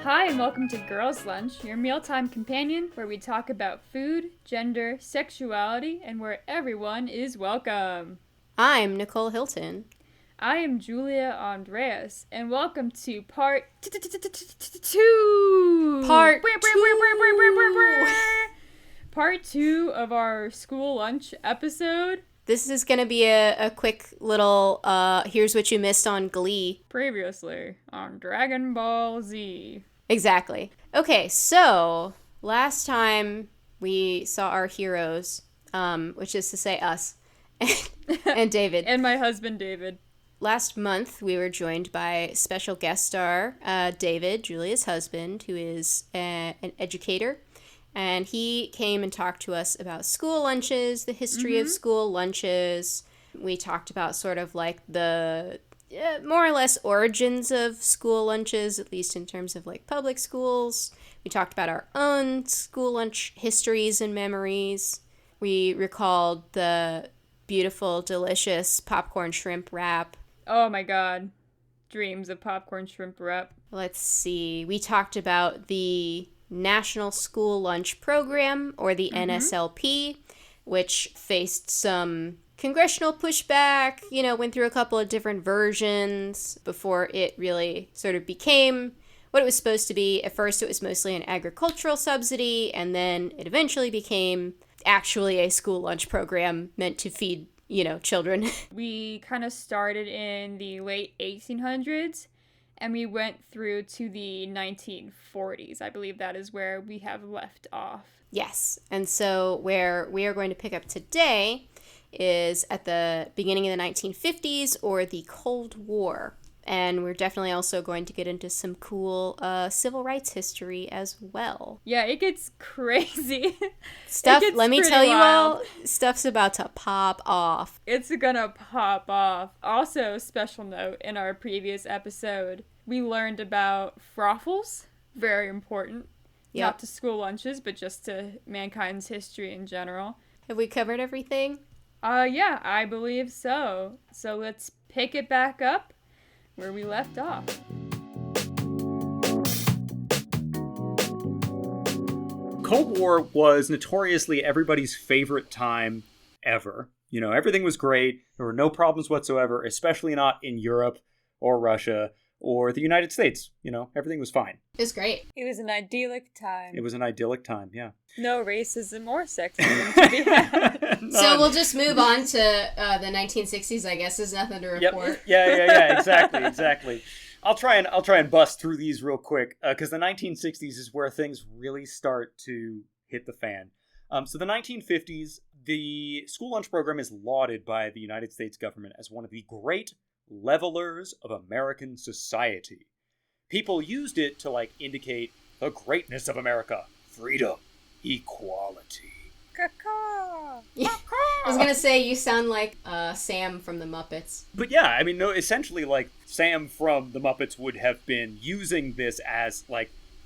Hi, and welcome to Girls Lunch, your mealtime companion where we talk about food, gender, sexuality, and where everyone is welcome. I'm Nicole Hilton. I am Julia Andreas, and welcome to part 2. Part 2 of our school lunch episode. This is going to be a quick little, here's what you missed on Glee. Previously on Dragon Ball Z. Exactly. Okay, so last time we saw our heroes, which is to say us, and David. And my husband, David. Last month, we were joined by special guest star David, Julia's husband, who is an educator. And he came and talked to us about school lunches, the history of school lunches. We talked about sort of like the more or less origins of school lunches, at least in terms of like public schools. We talked about our own school lunch histories and memories. We recalled the beautiful, delicious popcorn shrimp wrap. Oh my god. Dreams of popcorn shrimp wrap. Let's see. We talked about the National School Lunch Program, or the NSLP, which faced some congressional pushback, went through a couple of different versions before it really sort of became what it was supposed to be. At first, it was mostly an agricultural subsidy, and then it eventually became actually a school lunch program meant to feed, children. We kind of started in the late 1800s, and we went through to the 1940s. I believe that is where we have left off. Yes, and so where we are going to pick up today is at the beginning of the 1950s, or the Cold War. And we're definitely also going to get into some cool civil rights history as well. Yeah, it gets crazy. Let me tell you all, stuff's about to pop off. It's gonna pop off. Also, special note, in our previous episode, we learned about froffles. Very important. Yep. Not to school lunches, but just to mankind's history in general. Have we covered everything? Yeah, I believe so. So let's pick it back up where we left off. Cold War was notoriously everybody's favorite time ever. Everything was great. There were no problems whatsoever, especially not in Europe or Russia or the United States. Everything was fine. It was great. It was an idyllic time. It was an idyllic time, yeah. No racism or sexism to be had. So we'll just move on to the 1960s, I guess. There's nothing to report. Yep. Yeah, exactly. I'll try and bust through these real quick, because the 1960s is where things really start to hit the fan. So the 1950s, the school lunch program is lauded by the United States government as one of the great levelers of American society. People used it to indicate the greatness of America, freedom, equality. Yeah. I was gonna say, you sound like Sam from the Muppets. But yeah, essentially, Sam from the Muppets would have been using this as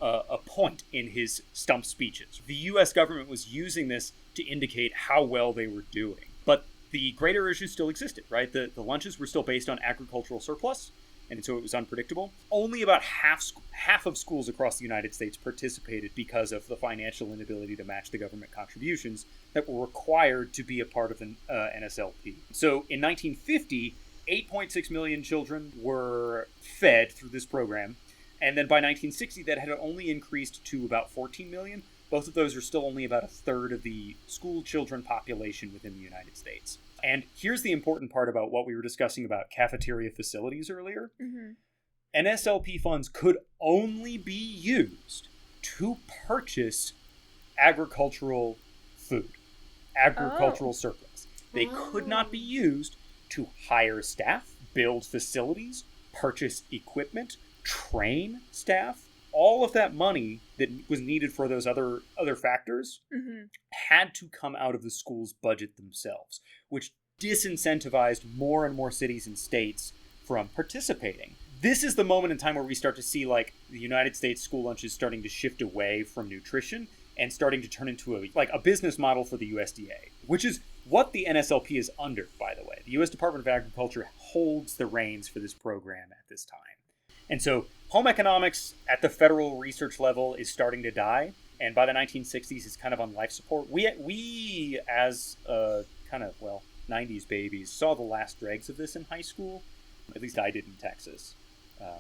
a point in his stump speeches. The U.S. government was using this to indicate how well they were doing. But the greater issue still existed, right? The lunches were still based on agricultural surplus, and so it was unpredictable. Only about half of schools across the United States participated because of the financial inability to match the government contributions that were required to be a part of the NSLP. So in 1950, 8.6 million children were fed through this program, and then by 1960, that had only increased to about 14 million. Both of those are still only about a third of the school children population within the United States. And here's the important part about what we were discussing about cafeteria facilities earlier. NSLP funds could only be used to purchase agricultural food, agricultural surplus. They could not be used to hire staff, build facilities, purchase equipment, train staff. All of that money that was needed for those other factors had to come out of the school's budget themselves, which disincentivized more and more cities and states from participating. This is the moment in time where we start to see the United States school lunches starting to shift away from nutrition and starting to turn into a business model for the USDA, which is what the NSLP is under, by the way. The U.S. Department of Agriculture holds the reins for this program at this time. And so home economics at the federal research level is starting to die. And by the 1960s, it's kind of on life support. We as kind of, 90s babies, saw the last dregs of this in high school. At least I did in Texas.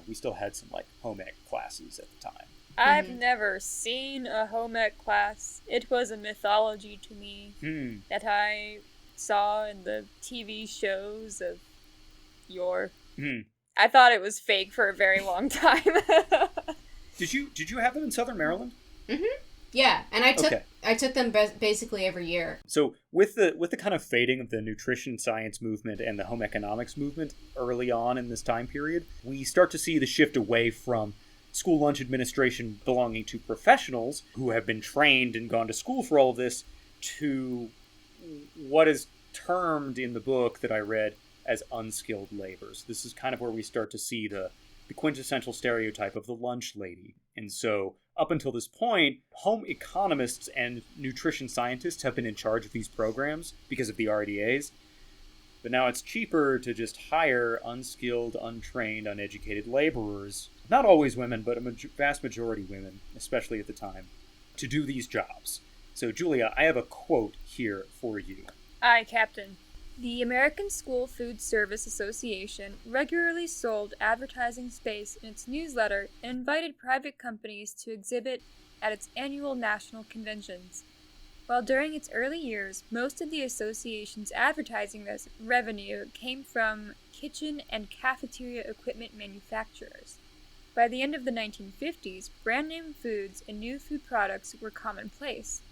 We still had some, home ec classes at the time. I've never seen a home ec class. It was a mythology to me that I saw in the TV shows of yore. I thought it was fake for a very long time. Did you have them in Southern Maryland? Mm-hmm. Yeah, and I took them basically every year. So with the kind of fading of the nutrition science movement and the home economics movement early on in this time period, we start to see the shift away from school lunch administration belonging to professionals who have been trained and gone to school for all of this to what is termed in the book that I read as unskilled labor. So this is kind of where we start to see the quintessential stereotype of the lunch lady. And so up until this point, home economists and nutrition scientists have been in charge of these programs because of the RDAs. But now it's cheaper to just hire unskilled, untrained, uneducated laborers, not always women, but a vast majority women, especially at the time, to do these jobs. So, Julia, I have a quote here for you. Aye, Captain. The American School Food Service Association regularly sold advertising space in its newsletter and invited private companies to exhibit at its annual national conventions. While during its early years, most of the association's advertising revenue came from kitchen and cafeteria equipment manufacturers. By the end of the 1950s, brand-name foods and new food products were commonplace.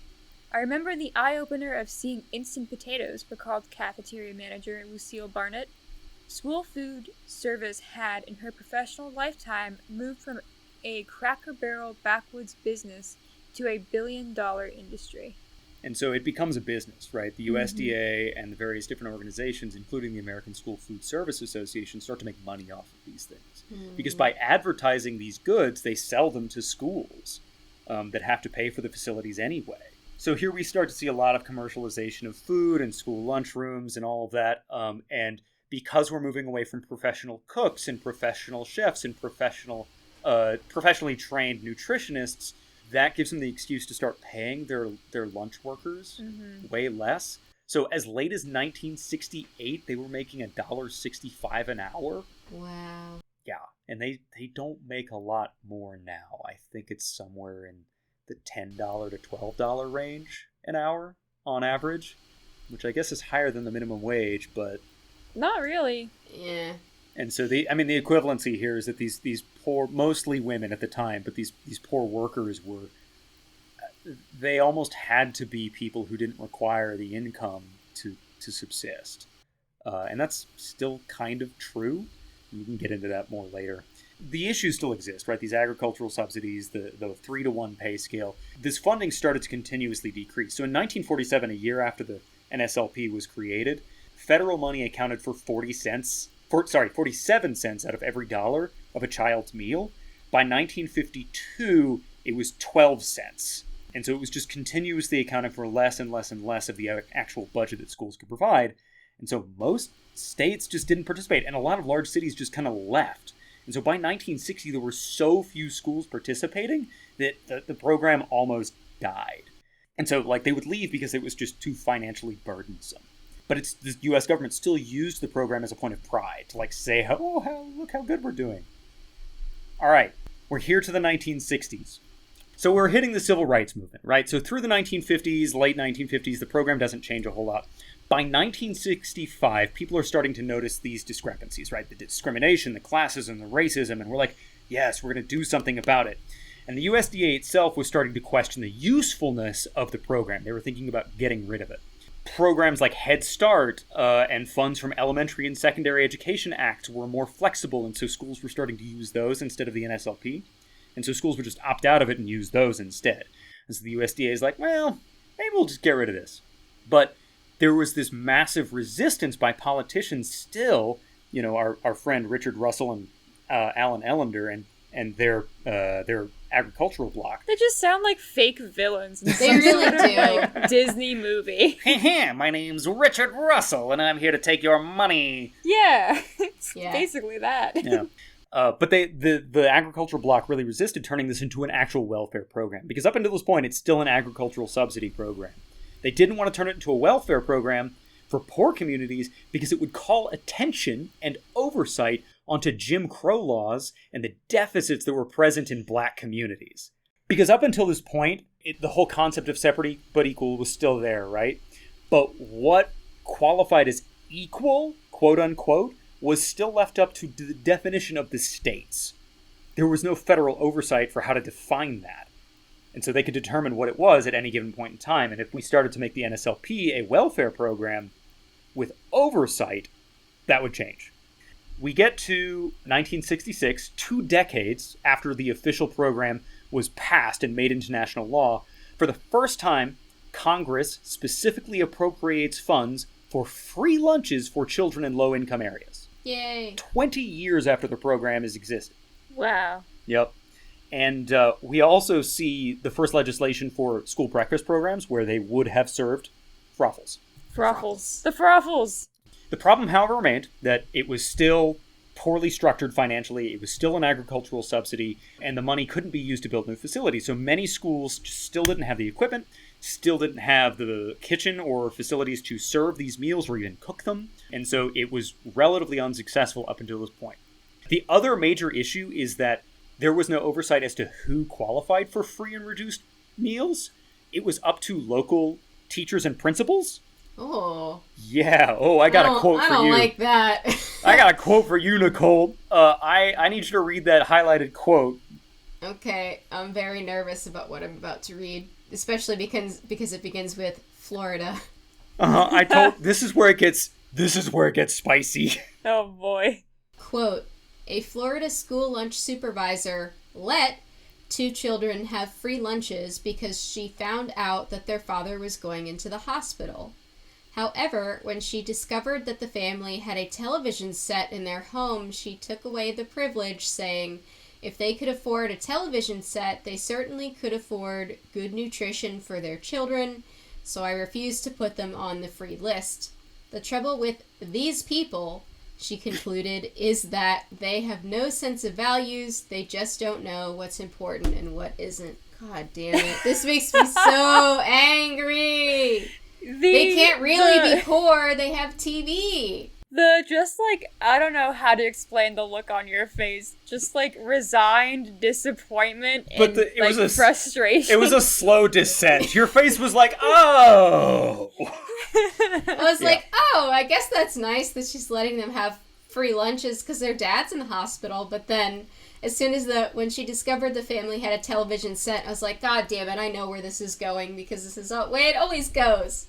I remember the eye-opener of seeing instant potatoes, recalled cafeteria manager Lucille Barnett. School food service had, in her professional lifetime, moved from a Cracker Barrel backwoods business to a billion-dollar industry. And so it becomes a business, right? The USDA and the various different organizations, including the American School Food Service Association, start to make money off of these things. Because by advertising these goods, they sell them to schools that have to pay for the facilities anyway. So here we start to see a lot of commercialization of food and school lunchrooms and all of that. And because we're moving away from professional cooks and professional chefs and professionally trained nutritionists, that gives them the excuse to start paying their lunch workers way less. So as late as 1968, they were making $1.65 an hour. Wow. Yeah, and they don't make a lot more now. I think it's somewhere in the $10 to $12 range an hour on average, which I guess is higher than the minimum wage, but not really. Yeah. And so the equivalency here is that these poor, mostly women at the time, but these poor workers they almost had to be people who didn't require the income to subsist. And that's still kind of true. We can get into that more later. The issues still exist, right? These agricultural subsidies, the 3-to-1 pay scale. This funding started to continuously decrease. So in 1947, a year after the NSLP was created, federal money accounted for 47 cents out of every dollar of a child's meal. By 1952, it was 12 cents. And so it was just continuously accounting for less and less and less of the actual budget that schools could provide. And so most states just didn't participate, and a lot of large cities just kind of left. And so by 1960, there were so few schools participating that the program almost died. And so they would leave because it was just too financially burdensome. But the U.S. government still used the program as a point of pride to say, look how good we're doing. All right, we're here to the 1960s. So we're hitting the civil rights movement, right? So through the 1950s, late 1950s, the program doesn't change a whole lot. By 1965, people are starting to notice these discrepancies, right? The discrimination, the classism, the racism, and we're like, yes, we're going to do something about it. And the USDA itself was starting to question the usefulness of the program. They were thinking about getting rid of it. Programs like Head Start and funds from Elementary and Secondary Education Acts were more flexible, and so schools were starting to use those instead of the NSLP. And so schools would just opt out of it and use those instead. And so the USDA is like, well, maybe we'll just get rid of this. But there was this massive resistance by politicians still, our friend Richard Russell and Alan Ellender and their agricultural bloc. They just sound like fake villains in They really do. Disney movie. My name's Richard Russell, and I'm here to take your money. Yeah, it's basically that. Yeah. But the agricultural bloc really resisted turning this into an actual welfare program, because up until this point, it's still an agricultural subsidy program. They didn't want to turn it into a welfare program for poor communities because it would call attention and oversight onto Jim Crow laws and the deficits that were present in black communities. Because up until this point, the whole concept of separate but equal was still there, right? But what qualified as equal, quote unquote, was still left up to the definition of the states. There was no federal oversight for how to define that. And so they could determine what it was at any given point in time. And if we started to make the NSLP a welfare program with oversight, that would change. We get to 1966, 2 decades after the official program was passed and made into national law. For the first time, Congress specifically appropriates funds for free lunches for children in low-income areas. Yay. 20 years after the program has existed. Wow. Yep. And we also see the first legislation for school breakfast programs where they would have served froffles. Froffles. The froffles! The problem, however, remained that it was still poorly structured financially, it was still an agricultural subsidy, and the money couldn't be used to build new facilities. So many schools still didn't have the equipment, still didn't have the kitchen or facilities to serve these meals or even cook them. And so it was relatively unsuccessful up until this point. The other major issue is that there was no oversight as to who qualified for free and reduced meals. It was up to local teachers and principals. Oh. Yeah. Oh, I got a quote for you. I don't like that. I got a quote for you, Nicole. I need you to read that highlighted quote. Okay. I'm very nervous about what I'm about to read, especially because it begins with Florida. This is where it gets spicy. Oh boy. Quote, a Florida school lunch supervisor let 2 children have free lunches because she found out that their father was going into the hospital. However, when she discovered that the family had a television set in their home, she took away the privilege, saying if they could afford a television set, they certainly could afford good nutrition for their children, so I refused to put them on the free list. The trouble with these people, she concluded, is that they have no sense of values. They just don't know what's important and what isn't. God damn it. This makes me so angry. They can't really be poor. They have TV. I don't know how to explain the look on your face. Just, resigned disappointment and, frustration. It was a slow descent. Your face was like, oh! I was like, oh, I guess that's nice that she's letting them have free lunches because their dad's in the hospital. But then, as soon as when she discovered the family had a television set, I was like, God damn it, I know where this is going because this is the way it always goes.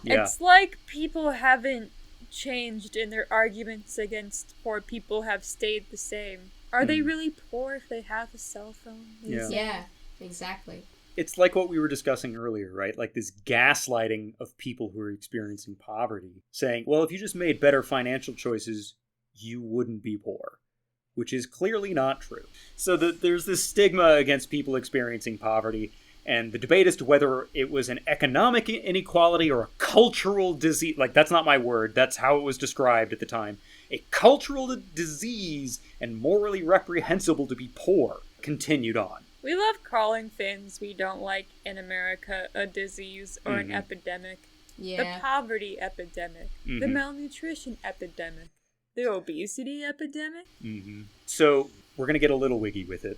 It's like people haven't changed in their arguments against poor people have stayed the same. Are they really poor if they have a cell phone? Yeah, exactly. It's like what we were discussing earlier, right? Like this gaslighting of people who are experiencing poverty, saying, well, if you just made better financial choices, you wouldn't be poor, which is clearly not true. So there's this stigma against people experiencing poverty, and the debate as to whether it was an economic inequality or a cultural disease, that's not my word, that's how it was described at the time, a cultural disease and morally reprehensible to be poor, continued on. We love calling things we don't like in America a disease or an epidemic. Yeah. The poverty epidemic, the malnutrition epidemic, the obesity epidemic. So we're going to get a little wiggy with it.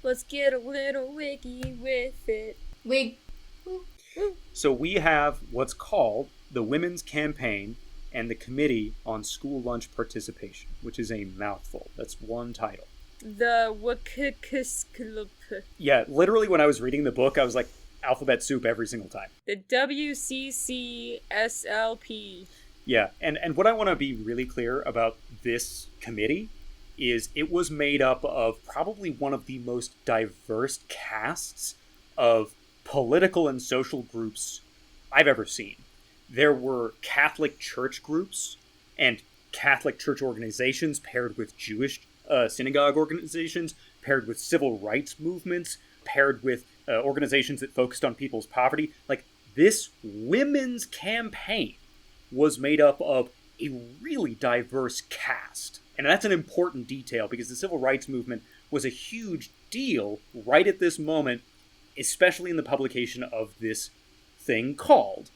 Let's get a little wiggy with it. Wig. So we have what's called the Women's Campaign and the Committee on School Lunch Participation, which is a mouthful. That's one title. The WCCSLP. Yeah, literally when I was reading the book, I was like, alphabet soup every single time. The WCCSLP. Yeah, and what I want to be really clear about this committee is it was made up of probably one of the most diverse casts of political and social groups I've ever seen. There were Catholic church groups and Catholic church organizations paired with Jewish synagogue organizations, paired with civil rights movements, paired with organizations that focused on people's poverty. This women's campaign was made up of a really diverse cast And that's an important detail because the civil rights movement was a huge deal right at this moment, especially in the publication of this thing called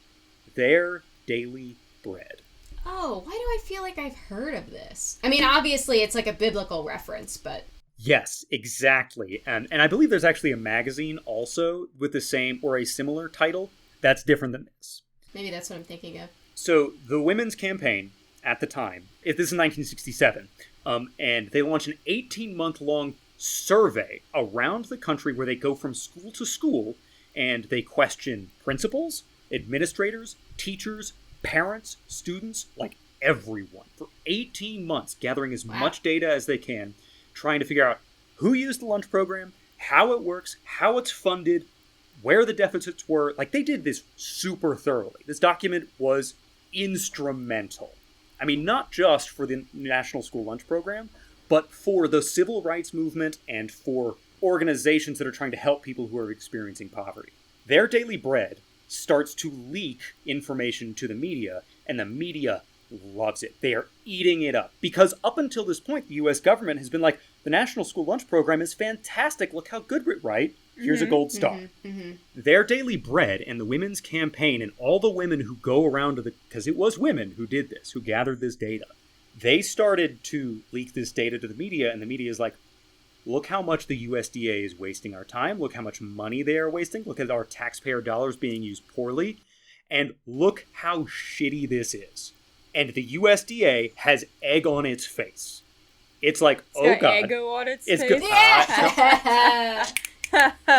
Their Daily Bread. Oh, why do I feel like I've heard of this? I mean, obviously it's like a biblical reference, but... Yes, exactly. And I believe there's actually a magazine also with the same or a similar title that's different than this. Maybe that's what I'm thinking of. So the women's campaign at the time, this is 1967, and they launch an 18-month-long survey around the country where they go from school to school and they question principals, administrators, teachers, parents, students, like everyone, for 18 months, gathering as much data as they can, trying to figure out who used the lunch program, how it works, how it's funded, where the deficits were. Like, they did this super thoroughly. This document was instrumental. I mean, not just for the National School Lunch Program, but for the civil rights movement and for organizations that are trying to help people who are experiencing poverty. Their Daily Bread starts to leak information to the media, and the media loves it. They are eating it up. Because up until this point, the U.S. government has been like, the National School Lunch Program is fantastic. Look how good we're right. Here's a gold star. Their Daily Bread and the women's campaign and all the women who go around to because it was women who did this, who gathered this data. They started to leak this data to the media, and the media is like, look how much the USDA is wasting our time. Look how much money they are wasting. Look at our taxpayer dollars being used poorly. And look how shitty this is. And the USDA has egg on its face. It's like, oh God. Eggo on its it's face. good. Yeah.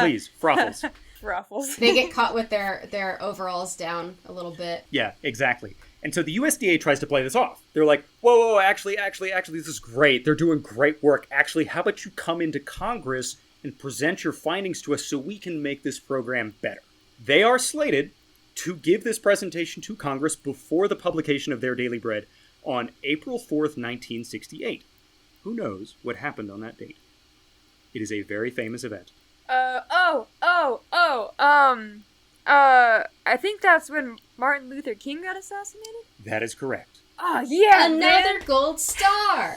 Please, Fruffles. Ruffles. They get caught with their overalls down a little bit. Yeah, exactly. And so the USDA tries to play this off. They're like, whoa, actually, this is great. They're doing great work. Actually, how about you come into Congress and present your findings to us so we can make this program better? They are slated to give this presentation to Congress before the publication of Their Daily Bread on April 4th, 1968. Who knows what happened on that date? It is a very famous event. I think that's when Martin Luther King got assassinated? That is correct. Oh, yeah, Another gold star!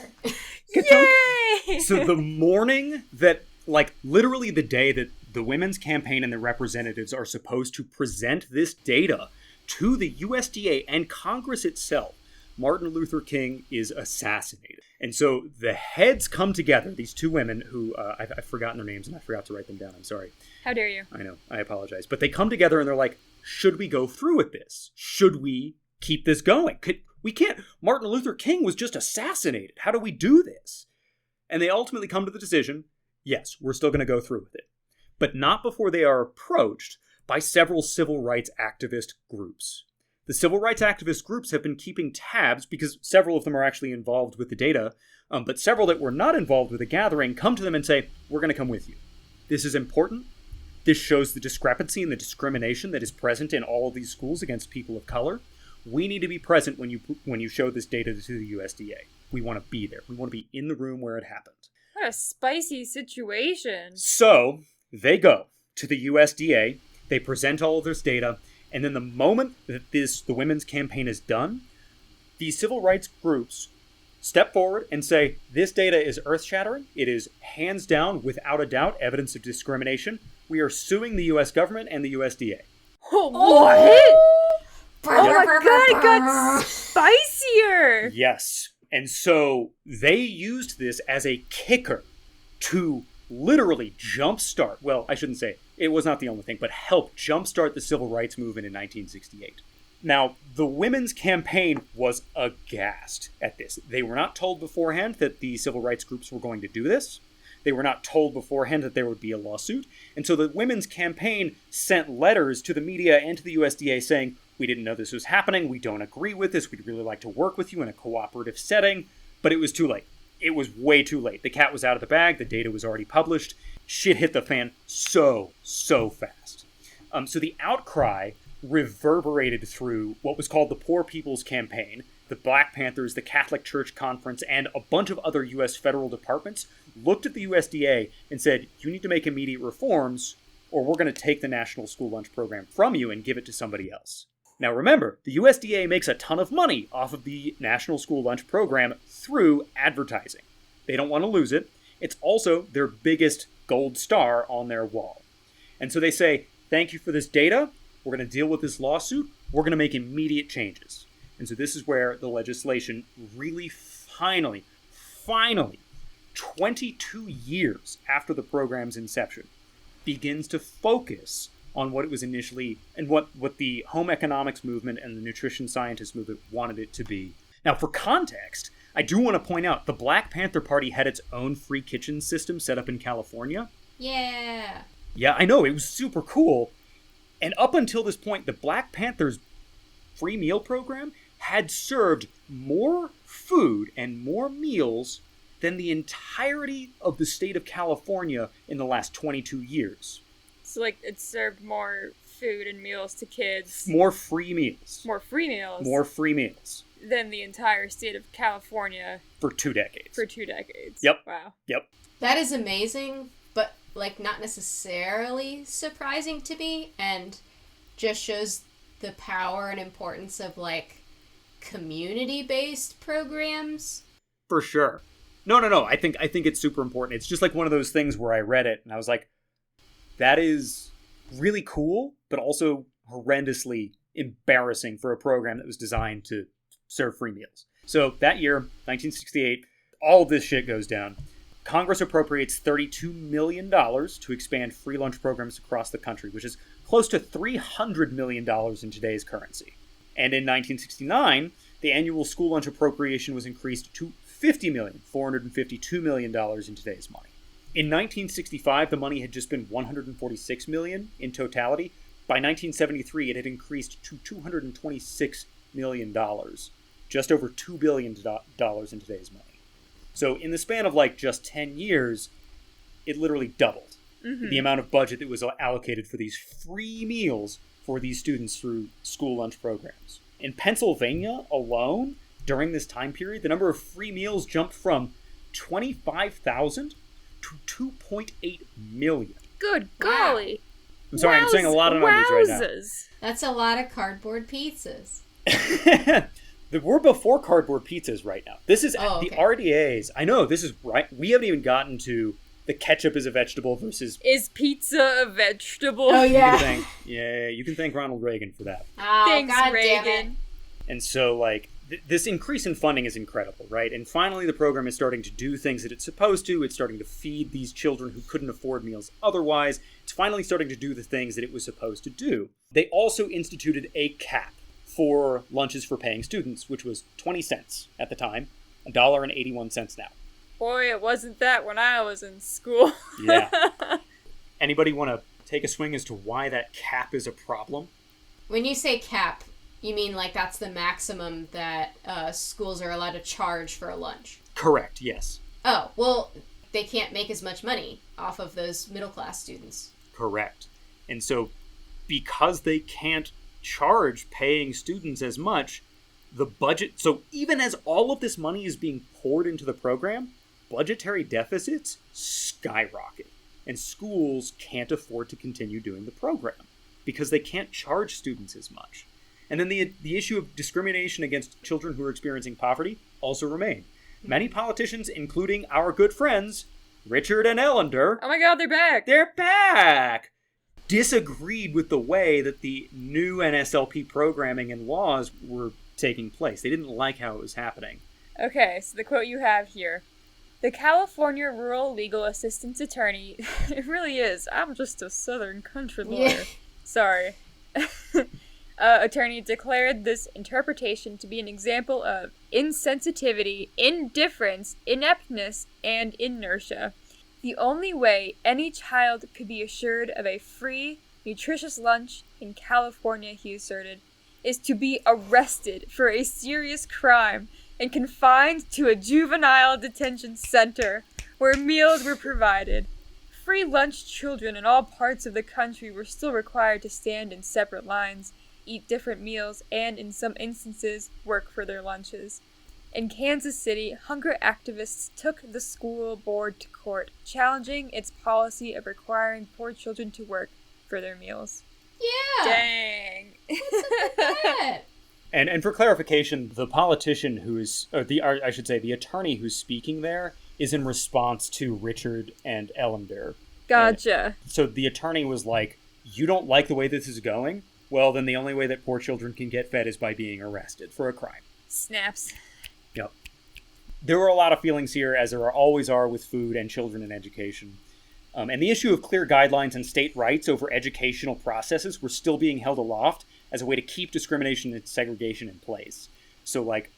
Yay! So the morning that, like, literally the day that the women's campaign and the representatives are supposed to present this data to the USDA and Congress itself, Martin Luther King is assassinated. And so the heads come together, these two women who, I've forgotten their names and I forgot to write them down, I'm sorry. How dare you? I know, I apologize. But they come together and they're like, should we go through with this? Should we keep this going? We can't. Martin Luther King was just assassinated. How do we do this? And they ultimately come to the decision, yes, we're still going to go through with it. But not before they are approached by several civil rights activist groups. The civil rights activist groups have been keeping tabs because several of them are actually involved with the data, but several that were not involved with the gathering come to them and say, we're going to come with you. This is important. This shows the discrepancy and the discrimination that is present in all of these schools against people of color. We need to be present when you show this data to the USDA. We want to be there. We want to be in the room where it happened. What a spicy situation. So they go to the USDA. They present all of this data. And then the moment that the women's campaign is done, these civil rights groups step forward and say, this data is earth-shattering. It is hands down, without a doubt, evidence of discrimination. We are suing the U.S. government and the USDA. Oh, what? Oh Yep. my God, it got spicier. Yes. And so they used this as a kicker to literally jumpstart, well, I shouldn't say it was not the only thing, but help jumpstart the civil rights movement in 1968. Now, the women's campaign was aghast at this. They were not told beforehand that the civil rights groups were going to do this. They were not told beforehand that there would be a lawsuit. And so the women's campaign sent letters to the media and to the USDA saying, we didn't know this was happening. We don't agree with this. We'd really like to work with you in a cooperative setting. But it was too late. It was way too late. The cat was out of the bag. The data was already published. Shit hit the fan so fast. So the outcry reverberated through what was called the Poor People's Campaign, the Black Panthers, the Catholic Church Conference, and a bunch of other U.S. federal departments looked at the USDA and said, you need to make immediate reforms or we're going to take the National School Lunch Program from you and give it to somebody else. Now remember, the USDA makes a ton of money off of the National School Lunch Program through advertising. They don't want to lose it. It's also their biggest gold star on their wall. And so they say, thank you for this data. We're going to deal with this lawsuit. We're going to make immediate changes. And so this is where the legislation really finally, 22 years after the program's inception, begins to focus on what it was initially and what the home economics movement and the nutrition scientist movement wanted it to be. Now, for context, I do want to point out the Black Panther Party had its own free kitchen system set up in California. Yeah. Yeah, I know. It was super cool. And up until this point, the Black Panthers free meal program had served more food and more meals than the entirety of the state of California in the last 22 years. So, like, it served more food and meals to kids. More free meals. More free meals. More free meals. Than the entire state of California. For 2 decades. For 2 decades. Yep. Wow. Yep. That is amazing, but, like, not necessarily surprising to me, and just shows the power and importance of, like, community-based programs. For sure. No. I think it's super important. It's just like one of those things where I read it and I was like, that is really cool, but also horrendously embarrassing for a program that was designed to serve free meals. So that year, 1968, all of this shit goes down. Congress appropriates $32 million to expand free lunch programs across the country, which is close to $300 million in today's currency. And in 1969, the annual school lunch appropriation was increased to $50,452 million in today's money. In 1965, the money had just been $146 million in totality. By 1973, it had increased to $226 million, just over $2 billion in today's money. So in the span of like just 10 years, it literally doubled the amount of budget that was allocated for these free meals for these students through school lunch programs. In Pennsylvania alone, during this time period, the number of free meals jumped from 25,000 to 2.8 million. Good golly. I'm sorry, I'm saying a lot of numbers right now. That's a lot of cardboard pizzas. We're before cardboard pizzas right now. This is the okay. RDAs. I know, this is right. We haven't even gotten to the ketchup is a vegetable versus... Is pizza a vegetable? Oh, yeah. You can thank Ronald Reagan for that. Oh, Thanks, God Reagan. damn it. And so, like, this increase in funding is incredible, right? And finally, the program is starting to do things that it's supposed to. It's starting to feed these children who couldn't afford meals otherwise. It's finally starting to do the things that it was supposed to do. They also instituted a cap for lunches for paying students, which was 20 cents at the time, $1.81 now. Boy, it wasn't that when I was in school. Yeah. Anybody want to take a swing as to why that cap is a problem? When you say cap, you mean like that's the maximum that schools are allowed to charge for a lunch? Correct, yes. Oh, well, they can't make as much money off of those middle-class students. Correct. And so, because they can't charge paying students as much, the budget... So even as all of this money is being poured into the program, budgetary deficits skyrocket. And schools can't afford to continue doing the program because they can't charge students as much. And then the issue of discrimination against children who are experiencing poverty also remain. Many politicians, including our good friends, Richard and Ellender... Oh my god, they're back! They're back! Disagreed with the way that the new NSLP programming and laws were taking place. They didn't like how it was happening. Okay, so the quote you have here. The California Rural Legal Assistance Attorney... It really is. I'm just a southern country lawyer. Yeah. Sorry. Attorney declared this interpretation to be an example of insensitivity, indifference, ineptness, and inertia. The only way any child could be assured of a free, nutritious lunch in California, he asserted, is to be arrested for a serious crime and confined to a juvenile detention center where meals were provided. Free lunch children in all parts of the country were still required to stand in separate lines, eat different meals, and, in some instances, work for their lunches. In Kansas City, hunger activists took the school board to court, challenging its policy of requiring poor children to work for their meals. Yeah. Dang. What's up with that? And for clarification, the politician who is, I should say, the attorney who's speaking there is in response to Richard and Ellender. Gotcha. So the attorney was like, you don't like the way this is going? Well, then the only way that poor children can get fed is by being arrested for a crime. Snaps. Yep. There were a lot of feelings here, as there always are with food and children and education. And the issue of clear guidelines and state rights over educational processes were still being held aloft as a way to keep discrimination and segregation in place. So, like,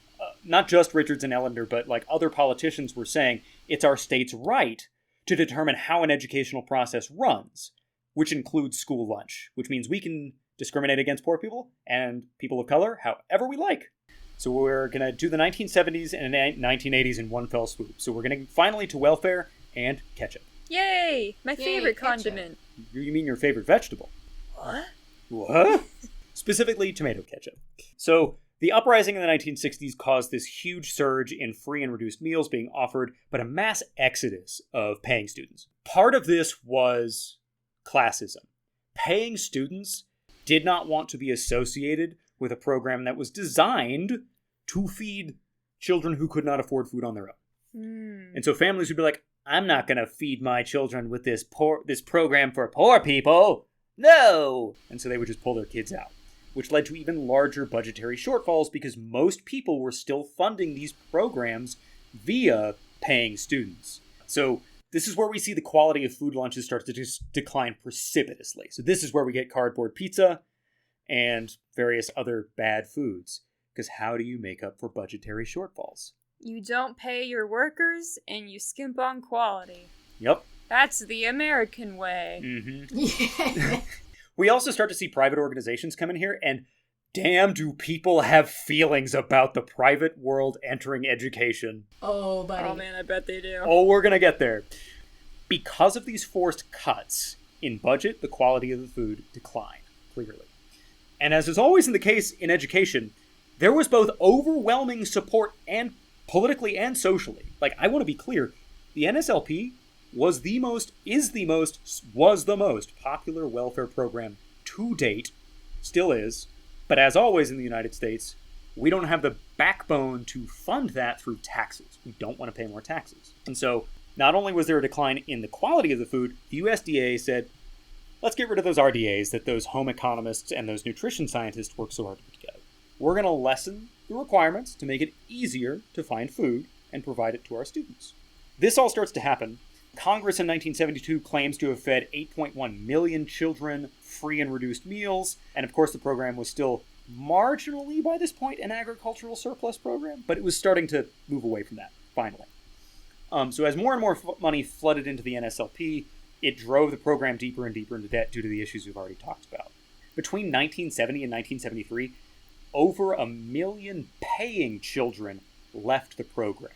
not just Richards and Ellender, but, like, other politicians were saying it's our state's right to determine how an educational process runs, which includes school lunch, which means we can discriminate against poor people and people of color however we like. So we're going to do the 1970s and 1980s in one fell swoop. So we're going to finally to welfare and ketchup. Yay! My favorite ketchup. condiment. You mean your favorite vegetable? What? What? Specifically, tomato ketchup. So, the uprising in the 1960s caused this huge surge in free and reduced meals being offered, but a mass exodus of paying students. Part of this was classism. Paying students did not want to be associated with a program that was designed to feed children who could not afford food on their own. And so families would be like, I'm not going to feed my children with this program for poor people. No! And so they would just pull their kids out, which led to even larger budgetary shortfalls because most people were still funding these programs via paying students. So this is where we see the quality of food lunches start to just decline precipitously. So this is where we get cardboard pizza and various other bad foods. Because how do you make up for budgetary shortfalls? You don't pay your workers, and you skimp on quality. Yep. That's the American way. Mm-hmm. Yeah. We also start to see private organizations come in here, and damn do people have feelings about the private world entering education. Oh, buddy. Oh man, I bet they do. Oh, we're gonna get there. Because of these forced cuts in budget, the quality of the food declined, clearly. And as is always in the case in education, there was both overwhelming support and politically and socially. Like, I want to be clear, the NSLP was the most popular welfare program to date, still is, but as always in the United States, we don't have the backbone to fund that through taxes. We don't want to pay more taxes. And so, not only was there a decline in the quality of the food, the USDA said, let's get rid of those RDAs that those home economists and those nutrition scientists work so hard to put together. We're going to lessen the requirements to make it easier to find food and provide it to our students. This all starts to happen. Congress in 1972 claims to have fed 8.1 million children free and reduced meals, and of course the program was still marginally, by this point, an agricultural surplus program, but it was starting to move away from that, finally. So as more and more money flooded into the NSLP, it drove the program deeper and deeper into debt due to the issues we've already talked about. Between 1970 and 1973, over 1 million paying children left the program.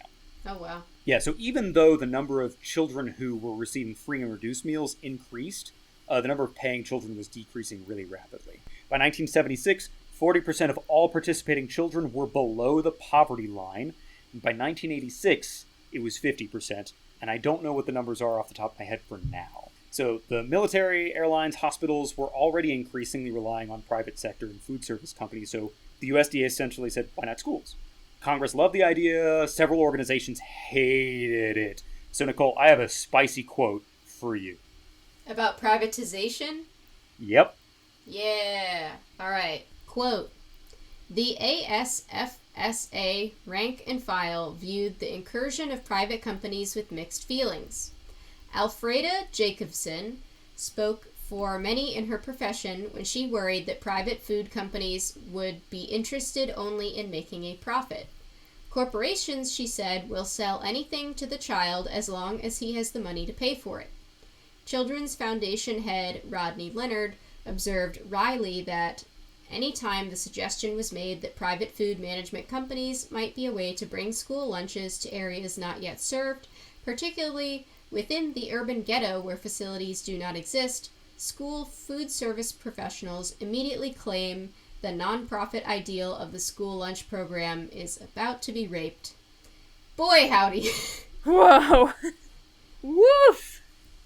Oh, wow. Yeah, so even though the number of children who were receiving free and reduced meals increased, the number of paying children was decreasing really rapidly. By 1976, 40% of all participating children were below the poverty line. And by 1986, it was 50%, and I don't know what the numbers are off the top of my head for now. So the military, airlines, hospitals were already increasingly relying on private sector and food service companies, so the USDA essentially said, why not schools? Congress loved the idea, several organizations hated it. So Nicole, I have a spicy quote for you. About privatization? Yep. Yeah. All right. Quote, the ASFSA rank and file viewed the incursion of private companies with mixed feelings. Alfreda Jacobson spoke for many in her profession when she worried that private food companies would be interested only in making a profit. Corporations, she said, will sell anything to the child as long as he has the money to pay for it. Children's Foundation head Rodney Leonard observed wryly that any time the suggestion was made that private food management companies might be a way to bring school lunches to areas not yet served, particularly within the urban ghetto where facilities do not exist, school food service professionals immediately claim the nonprofit ideal of the school lunch program is about to be raped. Boy, howdy. Whoa. Woof.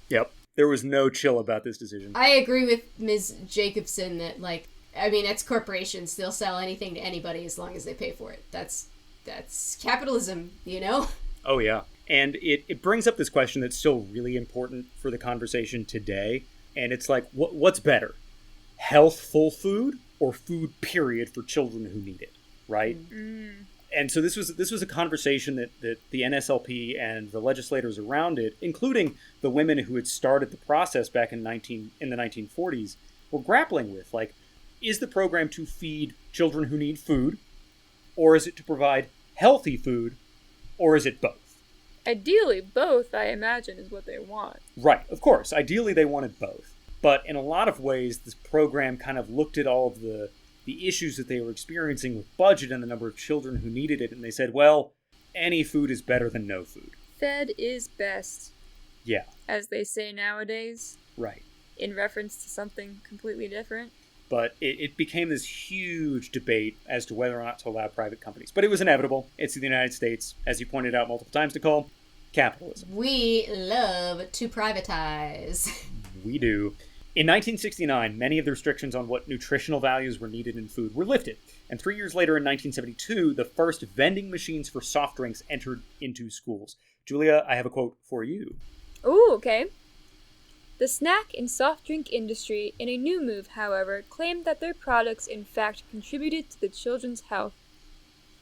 Yep. There was no chill about this decision. I agree with Ms. Jacobson that, like, I mean, that's corporations. They'll sell anything to anybody as long as they pay for it. That's capitalism, you know? Oh, yeah. And it brings up this question that's still really important for the conversation today. And it's like, what's better? Healthful food or food, period, for children who need it, right? Mm. And so this was a conversation that the NSLP and the legislators around it, including the women who had started the process back in the 1940s, were grappling with. Like, is the program to feed children who need food, or is it to provide healthy food, or is it both? Ideally, both, I imagine, is what they want. Right, of course. Ideally, they wanted both. But in a lot of ways, this program kind of looked at all of the issues that they were experiencing with budget and the number of children who needed it, and they said, well, any food is better than no food. Fed is best. Yeah. As they say nowadays. Right. In reference to something completely different. But it became this huge debate as to whether or not to allow private companies. But it was inevitable. It's the United States, as you pointed out multiple times, Nicole. Capitalism. We love to privatize. We do. In 1969, many of the restrictions on what nutritional values were needed in food were lifted. And 3 years later, in 1972, the first vending machines for soft drinks entered into schools. Julia, I have a quote for you. Ooh, okay. The snack and soft drink industry, in a new move, however, claimed that their products in fact contributed to the children's health.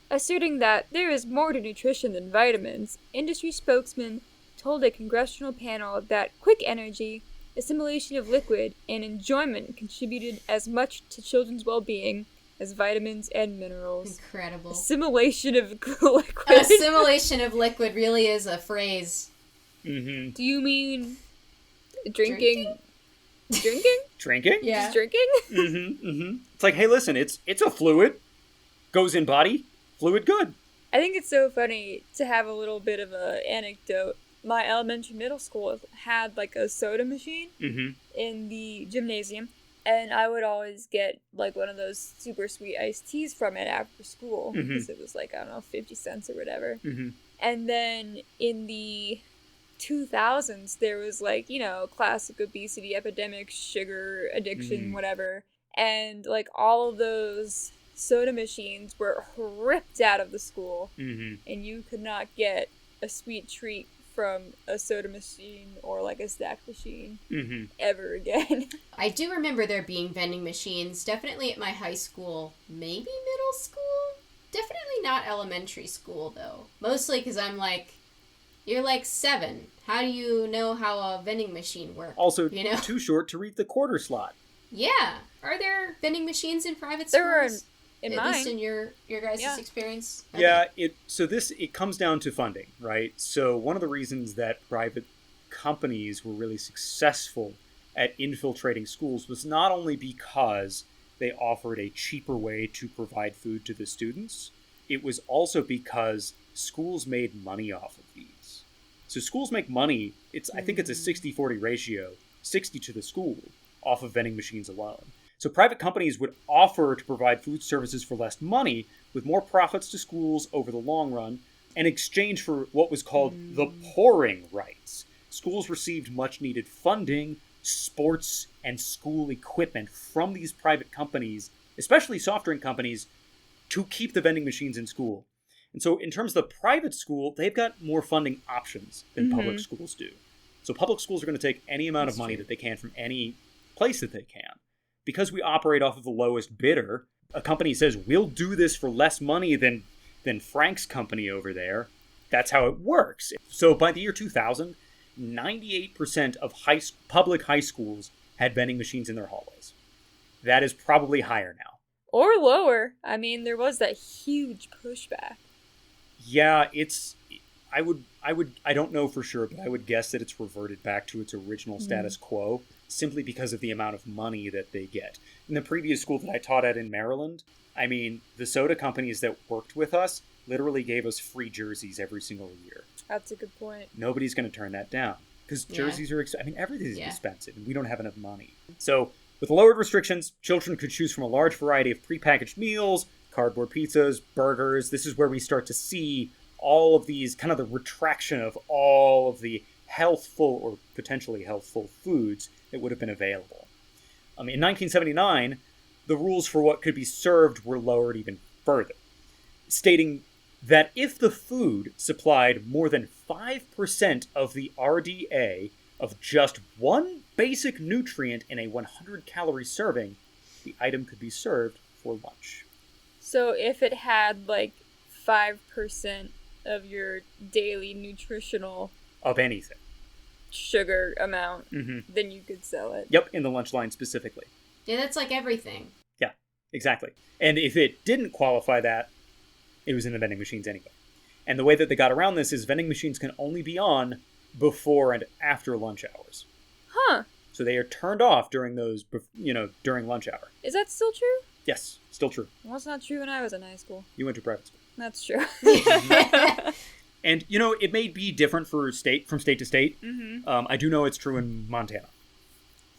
Asserting that there is more to nutrition than vitamins, industry spokesman told a congressional panel that quick energy, assimilation of liquid, and enjoyment contributed as much to children's well-being as vitamins and minerals. Incredible. Assimilation of liquid. Assimilation of liquid really is a phrase. Mm-hmm. Do you mean drinking? Drinking? Yeah. Just drinking? Mm-hmm. Mm-hmm. It's like, hey, listen, it's a fluid. Goes in body. Fluid good. I think it's so funny to have a little bit of an anecdote. My elementary middle school had like a soda machine in the gymnasium, and I would always get like one of those super sweet iced teas from it after school because it was like, I don't know, 50 cents or whatever. Mm-hmm. And then in the 2000s, there was like, you know, classic obesity epidemic, sugar addiction, whatever. And like all of those soda machines were ripped out of the school, and you could not get a sweet treat from a soda machine or like a snack machine ever again. I do remember there being vending machines, definitely at my high school, maybe middle school, definitely not elementary school though. Mostly because I'm like, you're like 7. How do you know how a vending machine works? Also, you know? Too short to read the quarter slot. Yeah. Are there vending machines in private schools? There are in at mine. least in your guys' experience? Okay. Yeah, it comes down to funding, right? So one of the reasons that private companies were really successful at infiltrating schools was not only because they offered a cheaper way to provide food to the students, it was also because schools made money off of these. So schools make money, I think it's a 60-40 ratio, 60 to the school off of vending machines alone. So private companies would offer to provide food services for less money, with more profits to schools over the long run, in exchange for what was called the pouring rights. Schools received much-needed funding, sports, and school equipment from these private companies, especially soft drink companies, to keep the vending machines in school. And so in terms of the private school, they've got more funding options than public schools do. So public schools are going to take any amount of money that they can from any place that they can. Because we operate off of the lowest bidder, a company says, we'll do this for less money than Frank's company over there. That's how it works. So by the year 2000, 98% of public high schools had vending machines in their hallways. That is probably higher now. Or lower. I mean, there was that huge pushback. Yeah, I don't know for sure, but I would guess that it's reverted back to its original status quo, simply because of the amount of money that they get. In the previous school that I taught at in Maryland, I mean, the soda companies that worked with us literally gave us free jerseys every single year. That's a good point. Nobody's going to turn that down, because jerseys are everything's expensive, and we don't have enough money. So with lowered restrictions, children could choose from a large variety of prepackaged meals, cardboard pizzas, burgers. This is where we start to see all of these, kind of the retraction of all of the healthful or potentially healthful foods that would have been available. In 1979, the rules for what could be served were lowered even further, stating that if the food supplied more than 5% of the RDA of just one basic nutrient in a 100-calorie serving, the item could be served for lunch. So if it had, 5% of your daily nutritional... Of anything. Sugar amount, then you could sell it. Yep, in the lunch line specifically. Yeah, that's like everything. Yeah, exactly. And if it didn't qualify that, it was in the vending machines anyway. And the way that they got around this is vending machines can only be on before and after lunch hours. Huh. So they are turned off during those, during lunch hour. Is that still true? Yes, still true. Well, it's not true when I was in high school. You went to private school. That's true. And, it may be different from state to state. Mm-hmm. I do know it's true in Montana.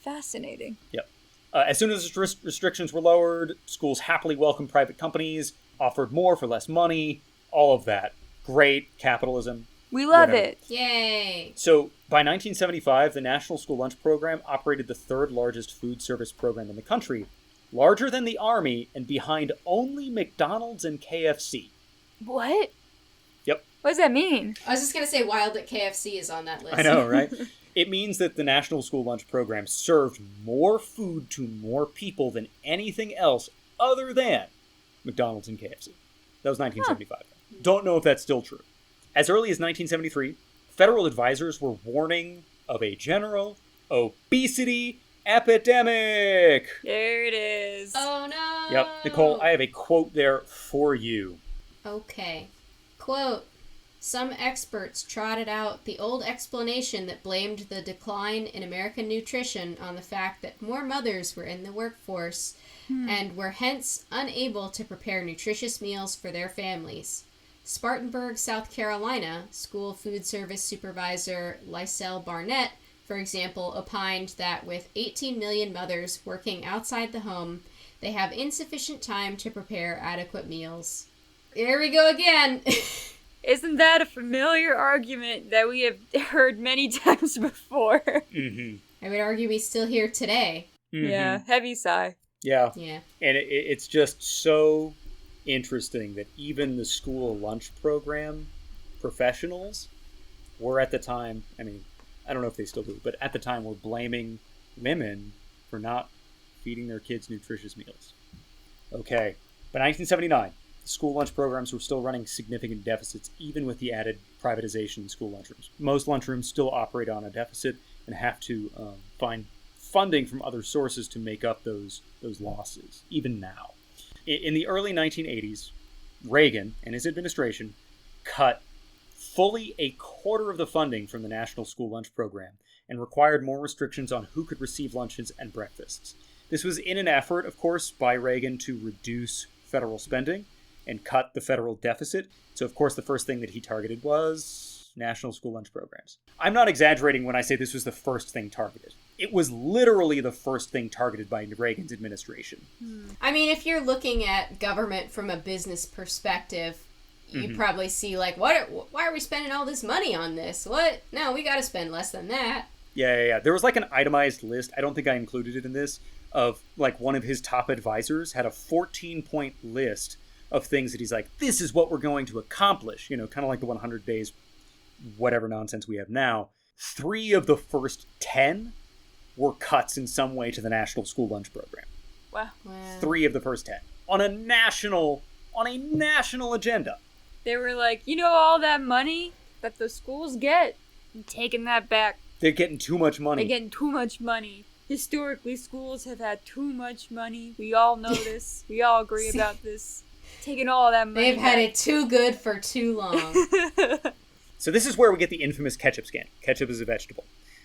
Fascinating. Yep. As soon as restrictions were lowered, schools happily welcomed private companies, offered more for less money, all of that. Great capitalism. We love whatever. it. Yay! So, by 1975, the National School Lunch Program operated the third largest food service program in the country, larger than the Army and behind only McDonald's and KFC. What? Yep. What does that mean? I was just going to say wild that KFC is on that list. I know, right? It means that the National School Lunch Program served more food to more people than anything else other than McDonald's and KFC. That was 1975. Huh. Don't know if that's still true. As early as 1973, federal advisors were warning of a general obesity epidemic. There it is. Oh no. Yep. Nicole, I have a quote there for you. Okay. Quote, some experts trotted out the old explanation that blamed the decline in American nutrition on the fact that more mothers were in the workforce and were hence unable to prepare nutritious meals for their families. Spartanburg, South Carolina, school food service supervisor Lysel Barnett, for example, opined that with 18 million mothers working outside the home, they have insufficient time to prepare adequate meals. Here we go again. Isn't that a familiar argument that we have heard many times before? Mm-hmm. I would argue we still hear today. Mm-hmm. Yeah, heavy sigh. Yeah. Yeah. And it's just so interesting that even the school lunch program professionals were at the time, I mean, I don't know if they still do, but at the time were blaming women for not feeding their kids nutritious meals. Okay. By 1979, the school lunch programs were still running significant deficits, even with the added privatization in school lunchrooms. Most lunchrooms still operate on a deficit and have to find funding from other sources to make up those losses, even now. In the early 1980s, Reagan and his administration cut fully a quarter of the funding from the National School Lunch Program and required more restrictions on who could receive lunches and breakfasts. This was in an effort, of course, by Reagan to reduce federal spending and cut the federal deficit. So, of course, the first thing that he targeted was national school lunch programs. I'm not exaggerating when I say this was the first thing targeted. It was literally the first thing targeted by Reagan's administration. I mean, if you're looking at government from a business perspective, you probably see, why are we spending all this money on this? What? No, we got to spend less than that. Yeah. There was an itemized list. I don't think I included it in this, of one of his top advisors had a 14-point list of things that he's like, this is what we're going to accomplish. Kind of like the 100 days, whatever nonsense we have now. 3 of the first 10 were cuts in some way to the National School Lunch Program. Wow. 3 of the first 10. On a national agenda. They were like, all that money that the schools get, I'm taking that back. They're getting too much money. They're getting too much money. Historically, schools have had too much money. We all know this. We all agree about this. Taking all that money. They've had it too good for too long. So this is where we get the infamous ketchup scandal. Ketchup is a vegetable.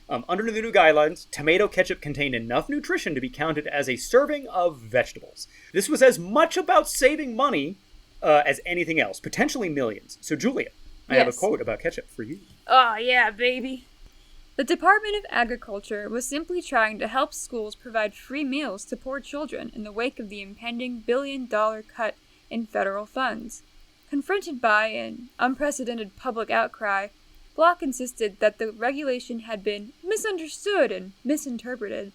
Under the new guidelines, tomato ketchup contained enough nutrition to be counted as a serving of vegetables. This was as much about saving money as anything else, potentially millions. So Julia, I have a quote about ketchup for you. Oh, yeah, baby. The Department of Agriculture was simply trying to help schools provide free meals to poor children in the wake of the impending billion-dollar cut in federal funds. Confronted by an unprecedented public outcry, Block insisted that the regulation had been misunderstood and misinterpreted,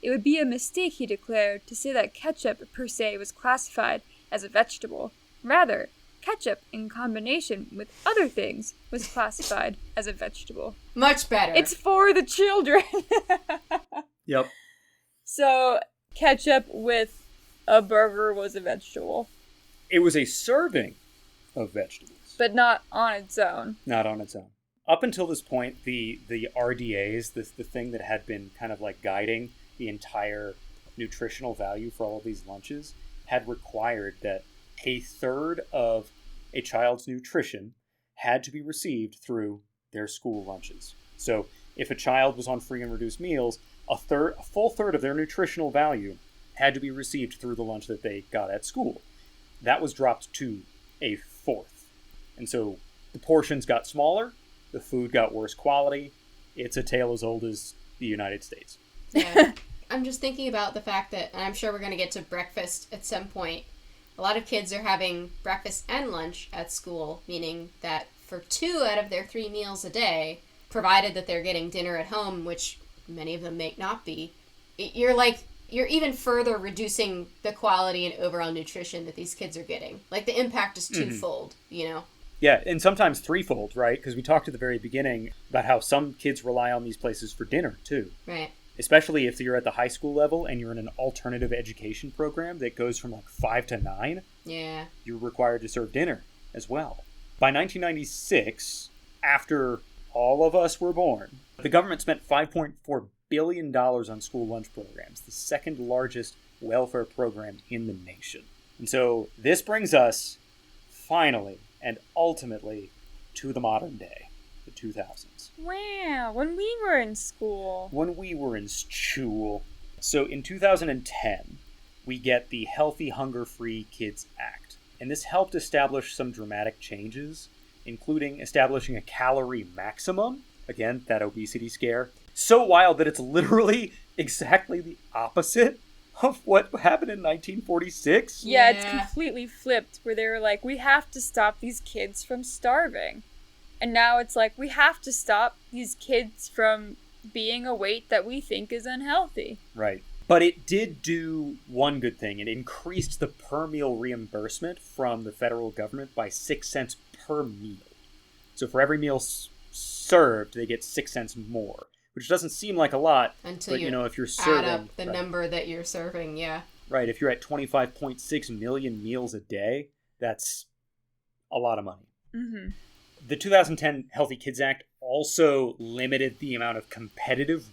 It would be a mistake, he declared, to say that ketchup per se was classified as a vegetable. Rather, ketchup in combination with other things was classified as a vegetable. Much better. It's for the children. Yep. So, ketchup with a burger was a vegetable. It was a serving of vegetables. But not on its own. Not on its own. Up until this point, the RDAs, the thing that had been kind of like guiding the entire nutritional value for all of these lunches, had required that a third of a child's nutrition had to be received through their school lunches. So if a child was on free and reduced meals, a full third of their nutritional value had to be received through the lunch that they got at school. That was dropped to a fourth. And so the portions got smaller, the food got worse quality. It's a tale as old as the United States. Yeah. I'm just thinking about the fact that, and I'm sure we're going to get to breakfast at some point, a lot of kids are having breakfast and lunch at school, meaning that for 2 out of their 3 meals a day, provided that they're getting dinner at home, which many of them may not be, you're even further reducing the quality and overall nutrition that these kids are getting. Like, the impact is twofold, you know? Yeah, and sometimes threefold, right? Because we talked at the very beginning about how some kids rely on these places for dinner, too. Right. Especially if you're at the high school level and you're in an alternative education program that goes from like 5 to 9. Yeah. You're required to serve dinner as well. By 1996, after all of us were born, the government spent $5.4 billion on school lunch programs, the second largest welfare program in the nation. And so this brings us, finally and ultimately, to the modern day, the 2000s. Wow, when we were in school. When we were in school. So in 2010, we get the Healthy Hunger-Free Kids Act. And this helped establish some dramatic changes, including establishing a calorie maximum. Again, that obesity scare. So wild that it's literally exactly the opposite of what happened in 1946. Yeah, it's completely flipped, where they were like, we have to stop these kids from starving. And now it's like, we have to stop these kids from being a weight that we think is unhealthy. Right. But it did do one good thing. It increased the per meal reimbursement from the federal government by 6 cents per meal. So for every meal served, they get 6 cents more, which doesn't seem like a lot. Until but, if you're add serving, up the number that you're serving, yeah. Right. If you're at 25.6 million meals a day, that's a lot of money. Mm-hmm. The 2010 Healthy Kids Act also limited the amount of competitive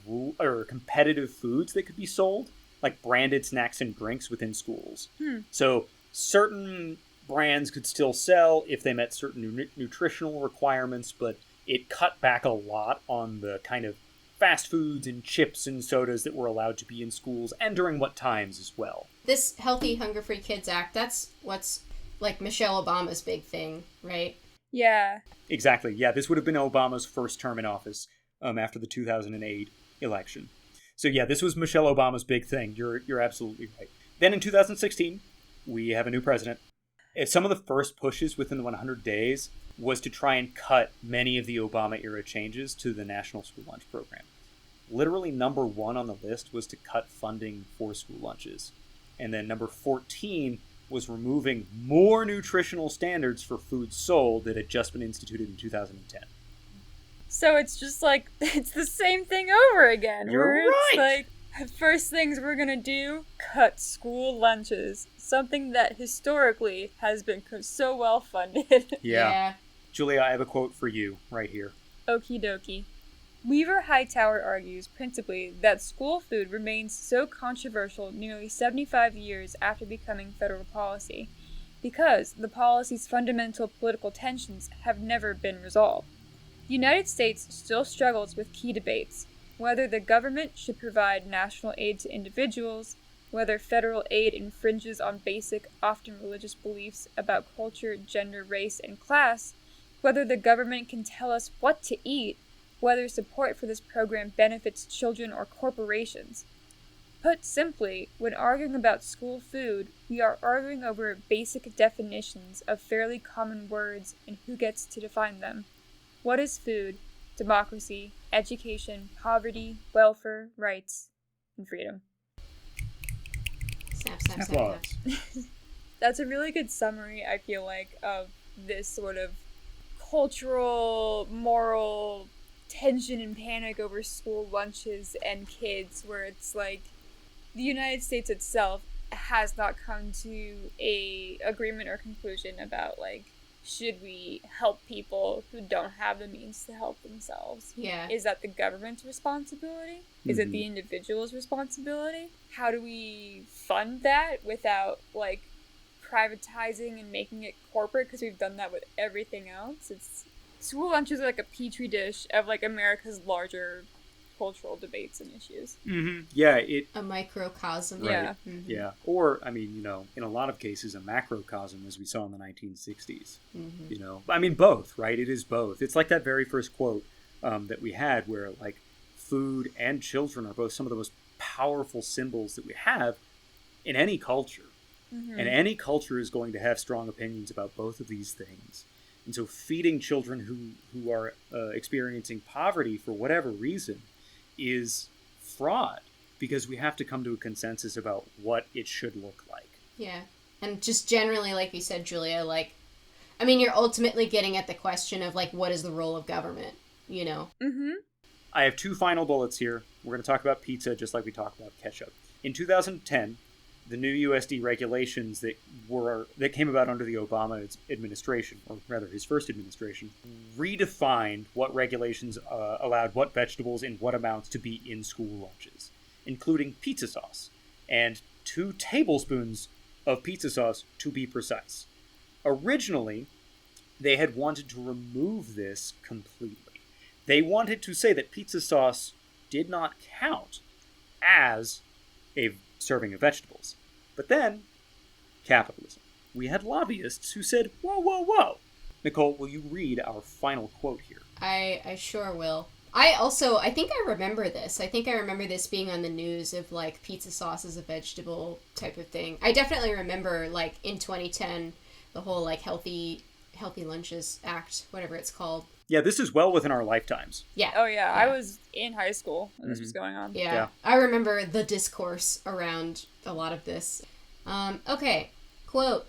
foods that could be sold, like branded snacks and drinks within schools. So certain brands could still sell if they met certain nutritional requirements, but it cut back a lot on the kind of fast foods and chips and sodas that were allowed to be in schools, and during what times as well. This Healthy Hunger-Free Kids Act, that's what's like Michelle Obama's big thing, right? Yeah. Exactly. Yeah, this would have been Obama's first term in office after the 2008 election. So yeah, this was Michelle Obama's big thing. You're absolutely right. Then in 2016, we have a new president. Some of the first pushes within the 100 days was to try and cut many of the Obama-era changes to the National School Lunch Program. Literally number 1 on the list was to cut funding for school lunches. And then number 14 was removing more nutritional standards for food sold that had just been instituted in 2010. So it's just like, it's the same thing over again. You're where it's right. like, first things we're gonna do, cut school lunches. Something that historically has been so well funded. Yeah. Julia, I have a quote for you right here. Okie dokie. Weaver-Hightower argues principally that school food remains so controversial nearly 75 years after becoming federal policy, because the policy's fundamental political tensions have never been resolved. The United States still struggles with key debates: whether the government should provide national aid to individuals, whether federal aid infringes on basic, often religious beliefs about culture, gender, race, and class, whether the government can tell us what to eat, whether support for this program benefits children or corporations. Put simply, when arguing about school food, we are arguing over basic definitions of fairly common words and who gets to define them. What is food, democracy, education, poverty, welfare, rights, and freedom? Snap, snap, snap, Applause. snap. That's a really good summary, I feel like, of this sort of cultural, moral tension and panic over school lunches and kids, where it's like the United States itself has not come to a agreement or conclusion about, like, should we help people who don't have the means to help themselves? Yeah. Is that the government's responsibility? Is it the individual's responsibility? How do we fund that without, like, privatizing and making it corporate? Because we've done that with everything else. School lunches are like a petri dish of, like, America's larger cultural debates and issues. Yeah, a microcosm. Right. Yeah. Yeah. Or, I mean, in a lot of cases, a macrocosm, as we saw in the 1960s. I mean, both, right? It is both. It's like that very first quote that we had where, like, food and children are both some of the most powerful symbols that we have in any culture. And any culture is going to have strong opinions about both of these things. And so feeding children who are experiencing poverty for whatever reason is fraud, because we have to come to a consensus about what it should look like. Yeah. And just generally, like you said, Julia, like, I mean, you're ultimately getting at the question of, like, what is the role of government, I have two final bullets here. We're going to talk about pizza just like we talked about ketchup. In 2010, the new USD regulations that came about under the Obama administration, or rather his first administration, redefined what regulations allowed what vegetables in what amounts to be in school lunches, including pizza sauce, and 2 tablespoons of pizza sauce to be precise. Originally, they had wanted to remove this completely. They wanted to say that pizza sauce did not count as a serving of vegetables. But then, capitalism. We had lobbyists who said, whoa, whoa, whoa. Nicole, will you read our final quote here? I sure will. I think I remember this. I think I remember this being on the news of, like, pizza sauce as a vegetable type of thing. I definitely remember, like, in 2010, the whole, like, Healthy Lunches Act, whatever it's called. Yeah, this is well within our lifetimes. Yeah. Oh, yeah. I was in high school when this was going on. Yeah. I remember the discourse around a lot of this. Okay. Quote,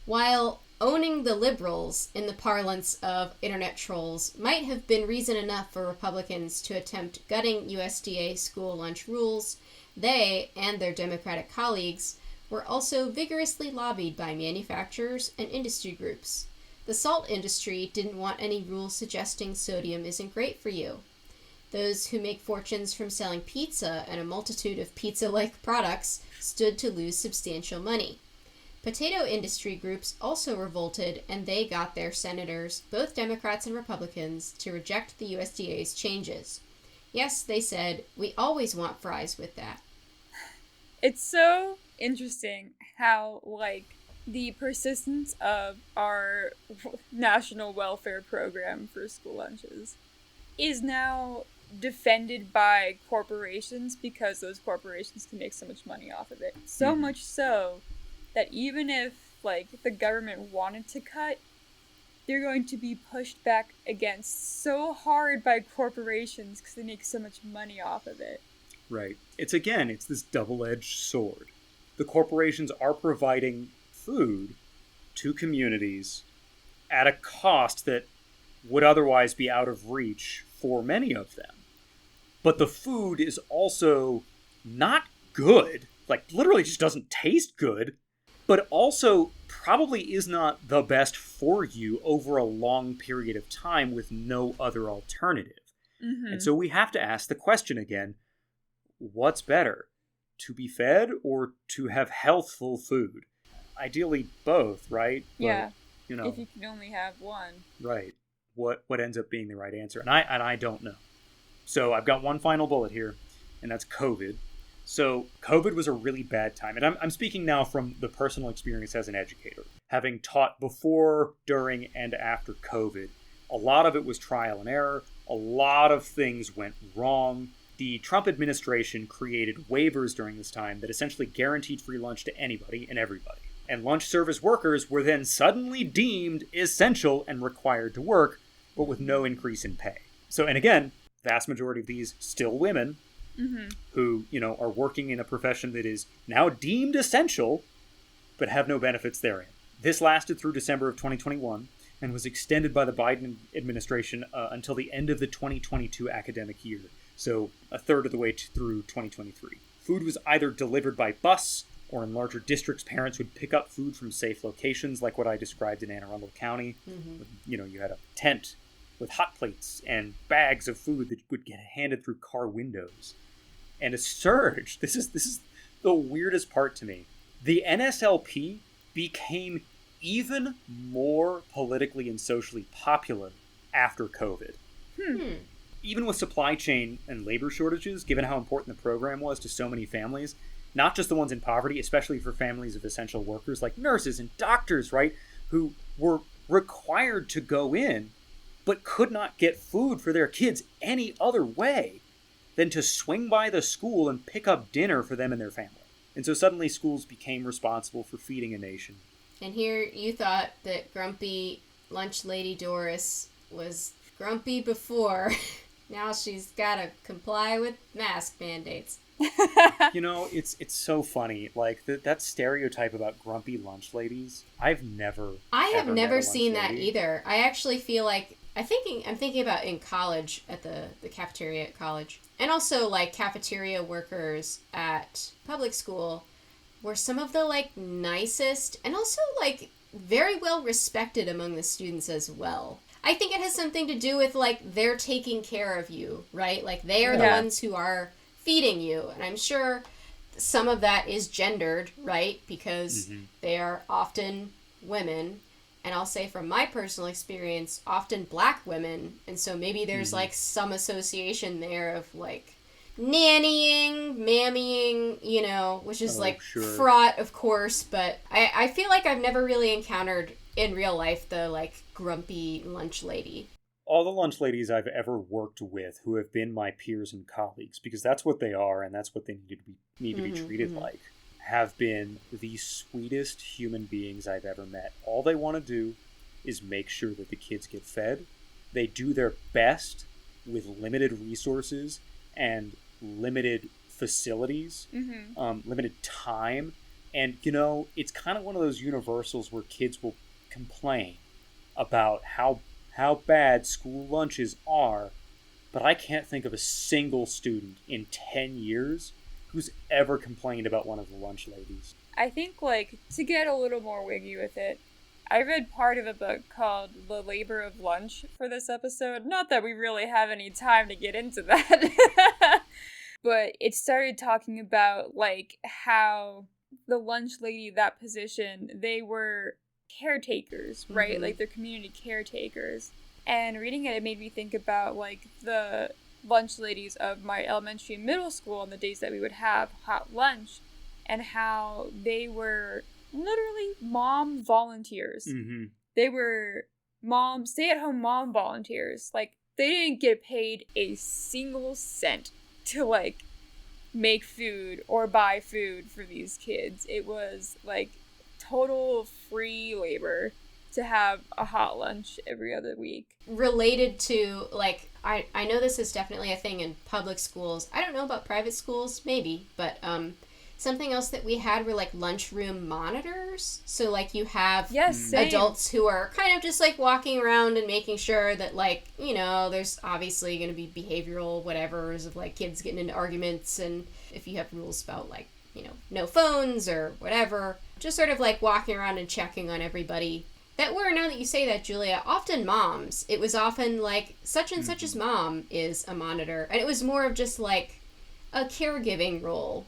while owning the liberals, in the parlance of internet trolls, might have been reason enough for Republicans to attempt gutting USDA school lunch rules, they and their Democratic colleagues were also vigorously lobbied by manufacturers and industry groups. The salt industry didn't want any rules suggesting sodium isn't great for you. Those who make fortunes from selling pizza and a multitude of pizza-like products stood to lose substantial money. Potato industry groups also revolted, and they got their senators, both Democrats and Republicans, to reject the USDA's changes. Yes, they said, we always want fries with that. It's so interesting how, like, the persistence of our national welfare program for school lunches is now defended by corporations because those corporations can make so much money off of it. So much so that even if, like, the government wanted to cut, they're going to be pushed back against so hard by corporations because they make so much money off of it. Right. It's this double-edged sword. The corporations are providing food to communities at a cost that would otherwise be out of reach for many of them. But the food is also not good, like literally just doesn't taste good, but also probably is not the best for you over a long period of time with no other alternative. And so we have to ask the question again, what's better, to be fed or to have healthful food? Ideally both, right? Yeah. But, if you can only have one. Right. What ends up being the right answer? And I don't know. So I've got one final bullet here, and that's COVID. So COVID was a really bad time. And I'm speaking now from the personal experience as an educator. Having taught before, during, and after COVID, a lot of it was trial and error. A lot of things went wrong. The Trump administration created waivers during this time that essentially guaranteed free lunch to anybody and everybody. And lunch service workers were then suddenly deemed essential and required to work, but with no increase in pay. So, and again, vast majority of these still women, who, are working in a profession that is now deemed essential, but have no benefits therein. This lasted through December of 2021 and was extended by the Biden administration until the end of the 2022 academic year, so a third of the way through 2023. Food was either delivered by bus, or in larger districts, parents would pick up food from safe locations, like what I described in Anne Arundel County. You had a tent with hot plates and bags of food that would get handed through car windows. And a surge, this is the weirdest part to me. The NSLP became even more politically and socially popular after COVID. Even with supply chain and labor shortages, given how important the program was to so many families, not just the ones in poverty, especially for families of essential workers like nurses and doctors, right, who were required to go in but could not get food for their kids any other way than to swing by the school and pick up dinner for them and their family. And so suddenly schools became responsible for feeding a nation. And here you thought that grumpy lunch lady Doris was grumpy before. Now she's got to comply with mask mandates. It's so funny. Like that stereotype about grumpy lunch ladies. I have never seen that either. I actually feel like I'm thinking about in college at the cafeteria at college, and also like cafeteria workers at public school were some of the like nicest and also like very well respected among the students as well. I think it has something to do with like they're taking care of you, right? Like they are the ones who are feeding you, and I'm sure some of that is gendered, right? Because they are often women, and I'll say from my personal experience, often black women, and so maybe there's like some association there of like nannying, mammying, which is fraught, of course, but I feel like I've never really encountered in real life the like grumpy lunch lady. All the lunch ladies I've ever worked with who have been my peers and colleagues, because that's what they are and that's what they need to be treated like, have been the sweetest human beings I've ever met. All they want to do is make sure that the kids get fed. They do their best with limited resources and limited facilities, limited time. And, it's kind of one of those universals where kids will complain about how bad school lunches are, but I can't think of a single student in 10 years who's ever complained about one of the lunch ladies. I think, to get a little more wiggy with it, I read part of a book called The Labor of Lunch for this episode. Not that we really have any time to get into that. But it started talking about, how the lunch lady, that position, they were caretakers, right? Like, they're community caretakers. And reading it made me think about, the lunch ladies of my elementary and middle school on the days that we would have hot lunch, and how they were literally mom volunteers. They were stay-at-home mom volunteers. They didn't get paid a single cent to, make food or buy food for these kids. It was, total free labor to have a hot lunch every other week. Related to, I know this is definitely a thing in public schools. I don't know about private schools, maybe, but something else that we had were, lunchroom monitors. So, you have adults who are kind of just, walking around and making sure that, there's obviously going to be behavioral whatevers of, kids getting into arguments, and if you have rules about, no phones or whatever. Just sort of, walking around and checking on everybody. That were, now that you say that, Julia, often moms. It was often, such and such's mom is a monitor. And it was more of just, a caregiving role.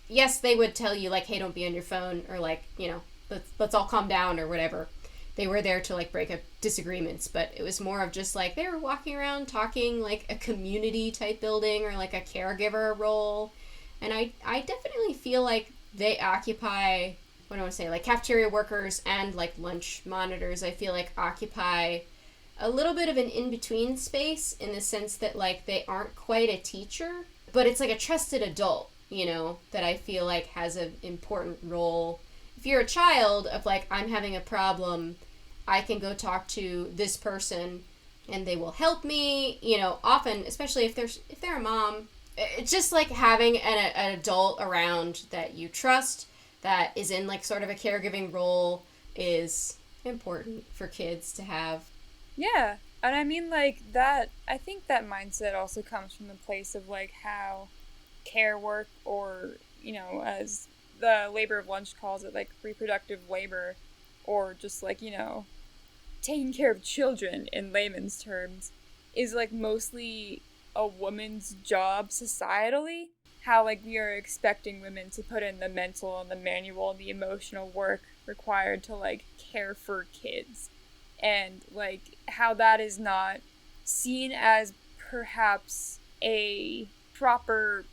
Yes, they would tell you, hey, don't be on your phone, or, let's all calm down, or whatever. They were there to, break up disagreements, but it was more of just, they were walking around talking, a community-type building, or, a caregiver role. And I definitely feel like they occupy, what do I want to say, cafeteria workers and, lunch monitors, I feel occupy a little bit of an in-between space, in the sense that, they aren't quite a teacher, but it's, a trusted adult, that I feel has an important role. If you're a child of, I'm having a problem, I can go talk to this person, and they will help me, often, especially if they're a mom, it's just like having an adult around that you trust that is in like sort of a caregiving role is important for kids to have. Yeah. And I mean, like, that, I think that mindset also comes from the place of, like, how care work, or, you know, as the labor of lunch calls it, like, reproductive labor, or just, like, you know, taking care of children in layman's terms, is, like, mostly a woman's job societally. How, like, we are expecting women to put in the mental and the manual and the emotional work required to, like, care for kids. And, like, how that is not seen as perhaps a proper,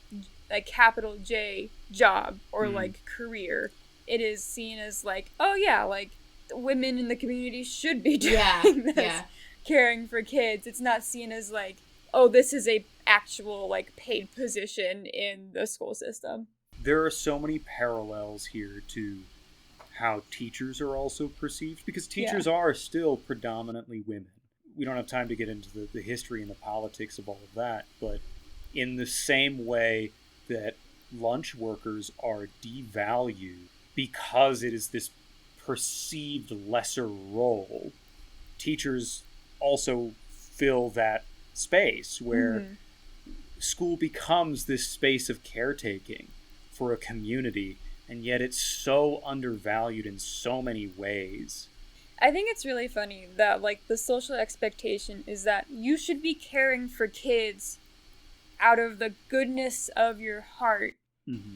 like, capital J job or, like, career. It is seen as, like, oh yeah, like, women in the community should be doing this, caring for kids. It's not seen as, like, oh, this is a actual, like, paid position in the school system. There are so many parallels here to how teachers are also perceived, because teachers are still predominantly women. We don't have time to get into the history and the politics of all of that, but in the same way that lunch workers are devalued because it is this perceived lesser role, teachers also fill that space where school becomes this space of caretaking for a community, and yet it's so undervalued in so many ways. I think it's really funny that, like, the social expectation is that you should be caring for kids out of the goodness of your heart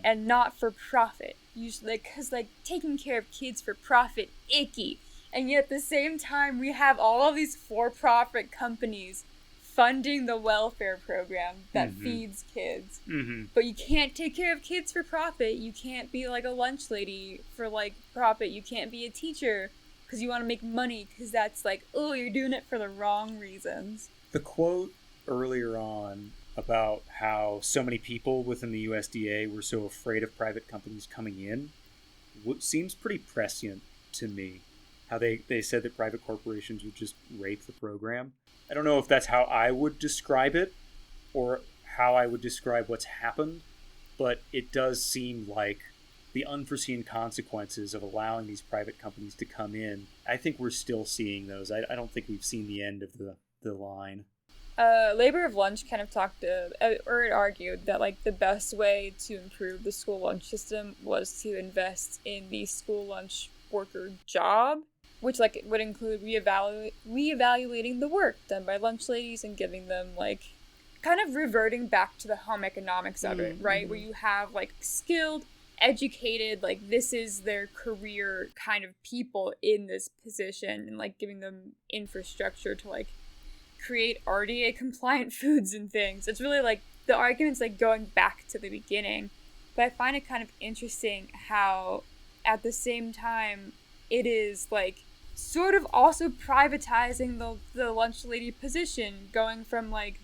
and not for profit. Usually, like, because, like, taking care of kids for profit, icky. And yet at the same time, we have all of these for-profit companies funding the welfare program that feeds kids. But you can't take care of kids for profit. You can't be, like, a lunch lady for, like, profit. You can't be a teacher because you want to make money, because that's like, oh, you're doing it for the wrong reasons. The quote earlier on about how so many people within the USDA were so afraid of private companies coming in seems pretty prescient to me. How they said that private corporations would just rape the program. I don't know if that's how I would describe it or how I would describe what's happened, but it does seem like the unforeseen consequences of allowing these private companies to come in, I think we're still seeing those. I don't think we've seen the end of the line. Labor of Lunch kind of talked or it argued that, like, the best way to improve the school lunch system was to invest in the school lunch worker job, which, like, would include reevaluating the work done by lunch ladies and giving them, like, kind of reverting back to the home economics of it, right? Where you have, like, skilled, educated, like, this is their career kind of people in this position, and, like, giving them infrastructure to, like, create RDA compliant foods and things. It's really, like, the argument's, like, going back to the beginning. But I find it kind of interesting how at the same time it is, like, sort of also privatizing the lunch lady position, going from, like,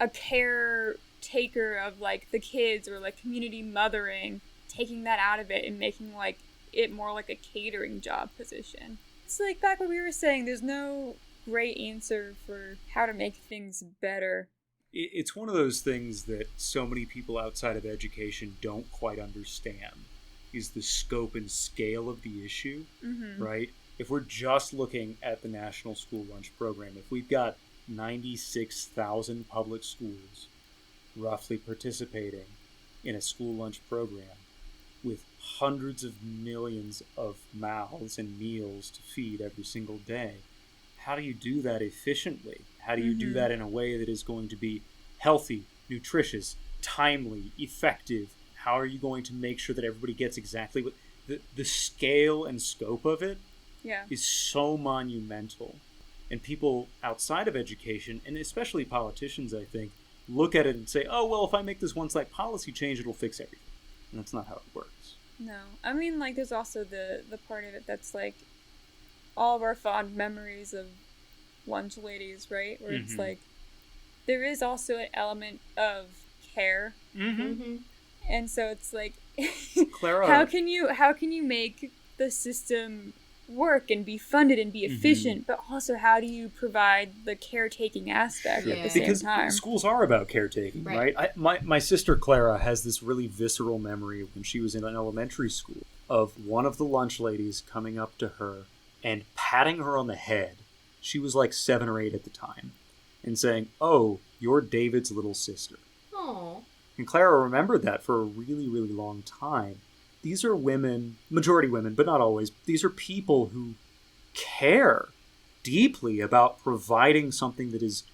a caretaker of, like, the kids or, like, community mothering, taking that out of it and making, like, it more like a catering job position. It's like back what we were saying, there's no great answer for how to make things better. It's one of those things that so many people outside of education don't quite understand, is the scope and scale of the issue, right? If we're just looking at the National School Lunch Program, if we've got 96,000 public schools roughly participating in a school lunch program with hundreds of millions of mouths and meals to feed every single day, how do you do that efficiently? How do you do that in a way that is going to be healthy, nutritious, timely, effective? How are you going to make sure that everybody gets exactly what... The scale and scope of it is so monumental. And people outside of education, and especially politicians, I think, look at it and say, oh, well, if I make this one slight policy change, it'll fix everything. And that's not how it works. No. I mean, like, there's also the part of it that's, like, all of our fond memories of lunch ladies, right? Where it's, like, there is also an element of care. And so it's, like, Clara, how can you make the system work and be funded and be efficient, but also how do you provide the caretaking aspect at the same time? Because schools are about caretaking, right? My sister Clara has this really visceral memory of when she was in an elementary school of one of the lunch ladies coming up to her and patting her on the head. She was like 7 or 8 at the time, and saying, "Oh, you're David's little sister." Aww. And Clara remembered that for a really, really long time. These are women, majority women, but not always. These are people who care deeply about providing something that is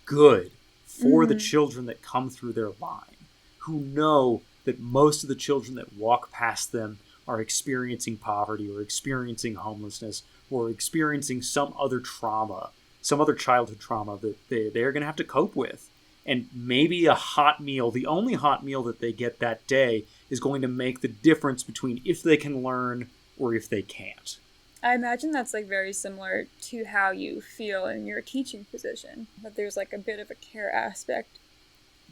good for the children that come through their line, who know that most of the children that walk past them are experiencing poverty or experiencing homelessness or experiencing some other trauma, some other childhood trauma that they're going to have to cope with. And maybe a hot meal, the only hot meal that they get that day, is going to make the difference between if they can learn or if they can't. I imagine that's like very similar to how you feel in your teaching position, that there's like a bit of a care aspect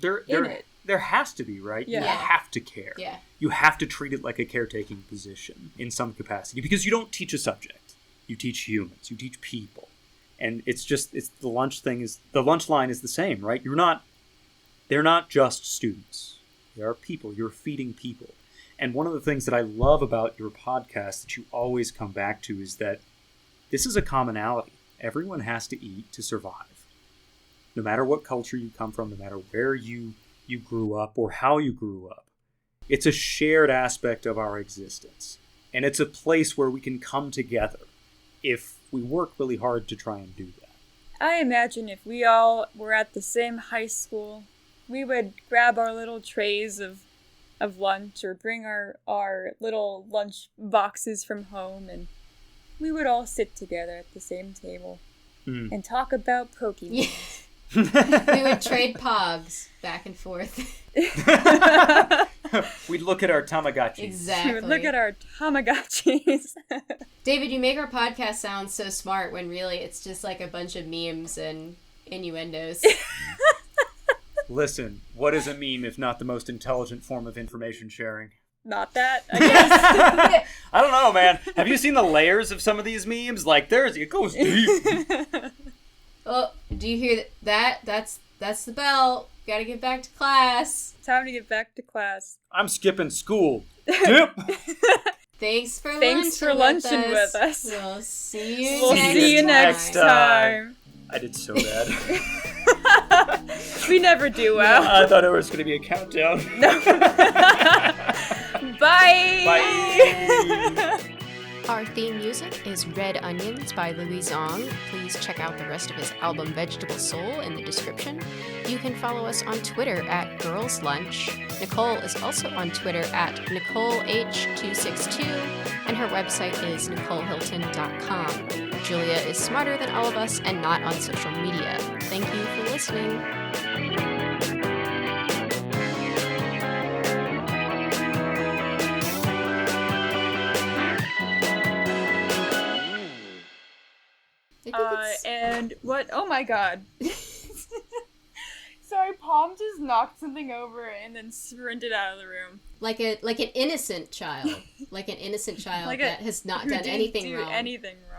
in it. There has to be, right? Yeah. You have to care. Yeah. You have to treat it like a caretaking position in some capacity, because you don't teach a subject. You teach humans. You teach people. And it's the lunch line is the same, right? They're not just students. They are people. You're feeding people. And one of the things that I love about your podcast that you always come back to is that this is a commonality. Everyone has to eat to survive. No matter what culture you come from, no matter where you grew up or how you grew up. It's a shared aspect of our existence. And it's a place where we can come together if we work really hard to try and do that. I imagine if we all were at the same high school, we would grab our little trays of lunch or bring our little lunch boxes from home, and we would all sit together at the same table and talk about Pokemon. Yeah. We would trade pogs back and forth. We'd look at our Tamagotchis. Exactly. We would look at our Tamagotchis. David, you make our podcast sound so smart when really it's just like a bunch of memes and innuendos. Listen, what is a meme if not the most intelligent form of information sharing? Not that, I guess. I don't know, man. Have you seen the layers of some of these memes? Like, it goes deep. Oh, do you hear that? That's the bell. Gotta get back to class. Time to get back to class. I'm skipping school. Dip. Thanks for lunching with us. We'll see We'll see you next time. I did so bad. We never do well. I thought it was going to be a countdown. No. Bye. Bye. Our theme music is Red Onions by Louis Zong. Please check out the rest of his album Vegetable Soul in the description. You can follow us on Twitter at Girls Lunch. Nicole is also on Twitter at NicoleH262, and her website is NicoleHilton.com. Julia is smarter than all of us and not on social media. Thank you for listening. And what? Oh my god. Sorry, Palm just knocked something over and then sprinted out of the room. Like an innocent child. Like an innocent child that has not done anything wrong. Anything wrong.